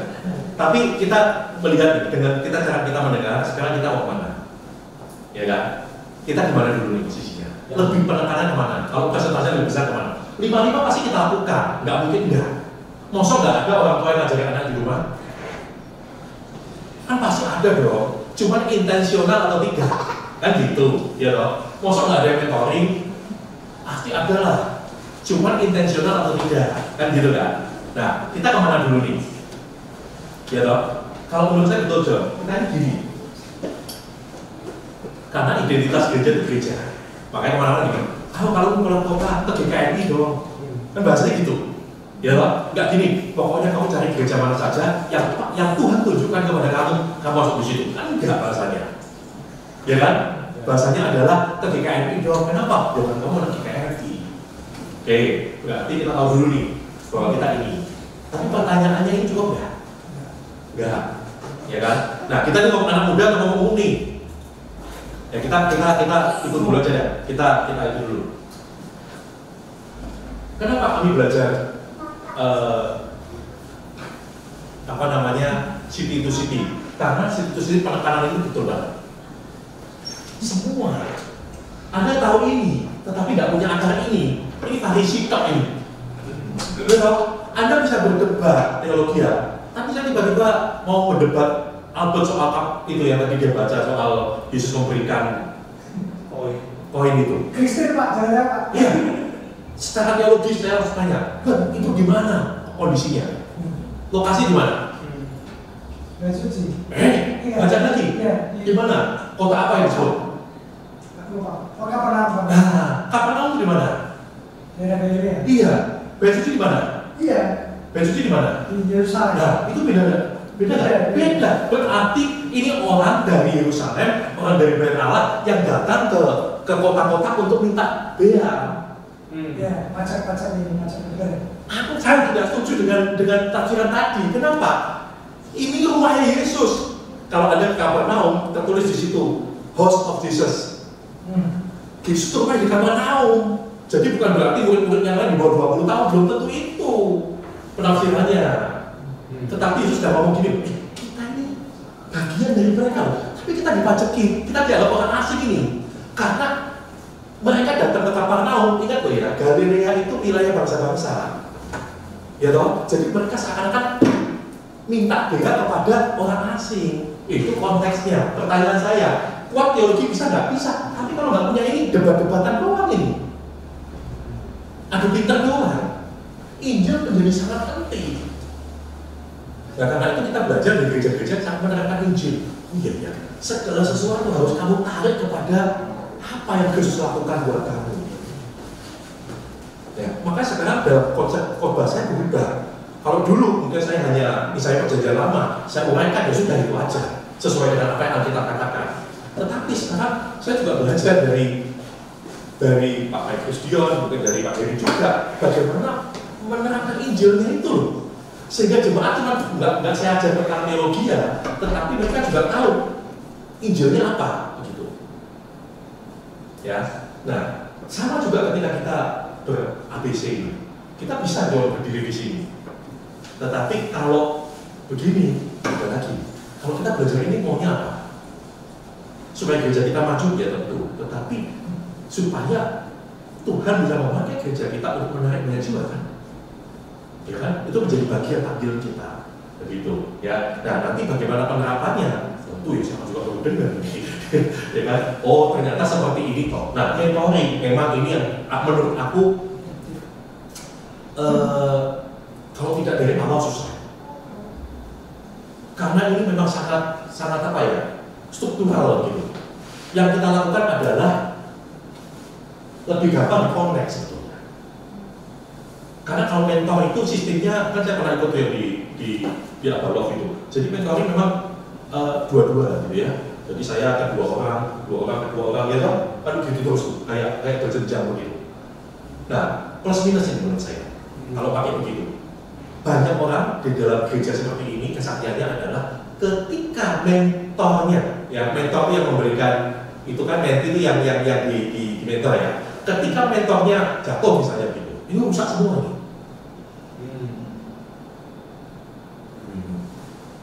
Tapi kita melihat dengan cara kita mendengar, sekarang kita mau kemana? Ya kan? Kita gimana dulu nih posisinya? Lebih penekanan kemana? Kalau presentasinya lebih besar kemana? 5-5 pasti kita lakukan, nggak mungkin enggak. Masa nggak ada orang tua yang ngajarin anak di rumah? Kan pasti ada dong, cuman intensional atau tidak, kan gitu, ya dong. Masa nggak ada yang mentoring? Pasti ada lah, cuman intensional atau tidak, kan gitu kan. Nah, kita kemana dulu nih? Ya dong. Kalau menurut saya betul John, kita gini. Karena identitas gereja itu gereja, makanya kemana-mana gini. Kalau pulang kota ke GKMI dong, kan bahasanya gitu. Ya Pak, nggak gini, pokoknya kamu cari gereja mana saja yang Tuhan tunjukkan kepada kamu masuk di situ. Kan enggak bahasanya. Ya kan? Bahasanya adalah ke GKMI dong. Kenapa? Jangan kamu ke GKMI. Oke, berarti kita tahu dulu nih bahwa kita ini. Tapi pertanyaannya ini cukup nggak? Enggak. Ya kan? Nah, kita nih mau anak muda atau mau umum nih? Ya kita ikut dulu aja ya. Kita ikut dulu. Kenapa kami belajar city to city? Karena city to city penekanan itu betul banget. Semua Anda tahu ini, tetapi tidak punya acara ini Farisi tok ini. Betul? Anda bisa berdebat teologi ya, tapi saya tiba-tiba mau berdebat Albert soal itu yang tadi dia baca soal Yesus memberikan koin itu. Kristen Pak, jangan Pak. Iya. Secara teologis saya harus tanya, itu gimana kondisinya? Lokasi di mana? Bait Suci. Baca lagi. Iya. Di mana? Kota apa yang disebut? Aku lupa. Oh, Kapernaum. Kapernaum di mana? Daerah Galilea. Iya. Bait Suci di mana? Iya. Bait Suci di mana? Di Yerusalem. Nah, itu beda nggak? Beda. Berarti ini orang dari Yerusalem, orang dari Bait Allah yang datang ke kota-kota untuk minta bea. Ya, pajak ini, pajak negara. Saya tidak setuju dengan tafsiran tadi. Kenapa? Ini rumahnya Yesus. Kalau ada Kapernaum, tertulis di situ House of Jesus. Yesus rumahnya di Kapernaum. Jadi bukan berarti murid-murid yang lain di bawah 20 tahun belum tentu itu penafsirannya. Tetapi Yesus sudah ngomong gini, kita ini bagian dari mereka, tapi kita dipajaki, kita dianggap orang asing ini. Karena mereka datang ke Kapernaum, ingat loh ya, Galilea itu wilayah bangsa-bangsa. Ya toh, jadi mereka seakan-akan minta bela kepada orang asing. Itu konteksnya. Pertanyaan saya, kuat teologi bisa nggak? Bisa. Tapi kalau nggak punya ini, debat-debatan doang ini. Adu pinter doang. Injil menjadi sangat penting. Nah, karena itu kita belajar di gereja-gereja sangat menerapkan Injil. Iya ya, segala sesuatu harus kamu tarik kepada apa yang Kristus lakukan buat kamu. Ya, makanya sekarang dalam konsep khotbah saya berubah. Kalau dulu mungkin saya hanya misalnya perjanjian lama, saya uraikan ya sudah itu aja, sesuai dengan apa yang Alkitab katakan. Tetapi sekarang saya juga belajar dari Pak Petrus Dion, mungkin dari Pak Heri juga, bagaimana menerapkan Injilnya itu loh. Sehingga jemaat cuma nggak saya ajar tentang teologi ya, tetapi mereka juga tahu Injilnya apa, begitu. Ya, nah sama juga ketika kita ber-ABC ini, kita bisa dong berdiri di sini. Tetapi kalau begini, ada lagi. Kalau kita belajar ini maunya apa? Supaya gereja kita maju ya tentu, tetapi supaya Tuhan bisa memakai gereja kita untuk menarik banyak jiwa kan? Ya kan? Itu menjadi bagian takdir kita, begitu. Ya, nah nanti bagaimana penerapannya? Tentu ya saya juga perlu dengar, ya kan? Oh ternyata seperti ini toh. Nah mentoring memang ini yang menurut aku kalau tidak dari awal susah. Karena ini memang sangat apa ya? Struktural gitu. Yang kita lakukan adalah lebih gampang connect sebetulnya. Karena kalau mentor itu sistemnya, kan saya pernah ikut yang di Abalov itu. Jadi mentoring memang dua-dua gitu ya. Jadi saya akan dua orang ya kan gitu terus kayak berjenjang begitu. Nah plus minus ini menurut saya kalau pakai begitu. Banyak orang di dalam gereja seperti ini kesaktiannya adalah ketika mentornya, ya mentor yang memberikan itu kan mentee itu yang di mentor ya. Ketika mentornya jatuh misalnya gitu, ini rusak semua nih.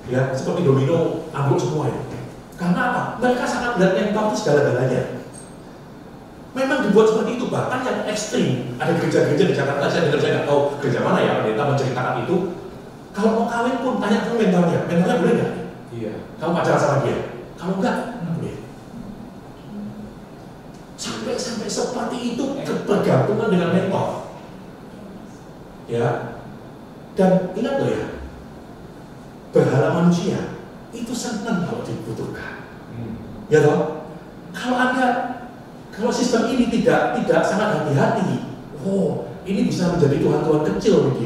Ya, seperti domino ambruk semua ya. Karena apa? Mereka sangat melihat mentor itu segala-galanya. Memang dibuat seperti itu, bahkan yang ekstrim. Ada gereja-gereja di Jakarta, saya nggak tahu gereja mana ya, pendeta menceritakan itu. Kalau mau kawin pun tanya ke mentornya boleh nggak? Iya. Kamu pacaran sama dia? Kalau enggak, nggak boleh. Sampai seperti itu kebergantungan dengan mentor. Ya. Dan ingat loh ya, berhala manusia itu senang kalau dibutuhkan. Ya toh? Kalau sistem ini tidak sangat hati-hati, ini bisa menjadi Tuhan-Tuhan kecil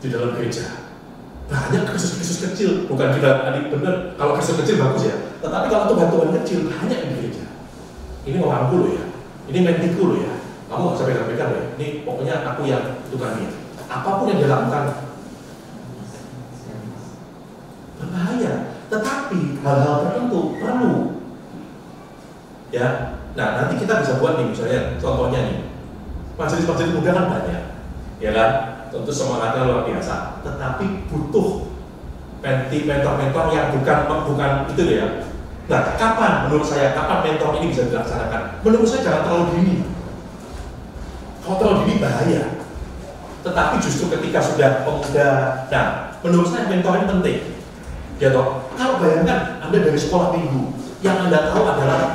di dalam gereja. Banyak Kristus kecil, bukan kita tadi benar, kalau Kristus kecil bagus ya. Tetapi kalau Tuhan-Tuhan kecil banyak di gereja. Ini orangku loh ya, ini mentiku loh ya. Kamu nggak usah pegang-pegang loh ya. Ini pokoknya aku yang Tuhannya. Apapun yang dilakukan berbahaya. Tetapi hal-hal tertentu perlu. Ya, nah nanti kita bisa buat nih misalnya contohnya nih, majelis-majelis muda kan banyak, ya kan? Tentu semangatnya luar biasa, tetapi butuh mentor-mentor yang bukan itu ya. Nah, menurut saya kapan mentor ini bisa dilaksanakan? Menurut saya jangan terlalu dini. Kalau terlalu dini bahaya. Tetapi justru ketika sudah pemuda, nah menurut saya mentor ini penting. Ya toh, kalau bayangkan Anda dari sekolah minggu, yang Anda tahu adalah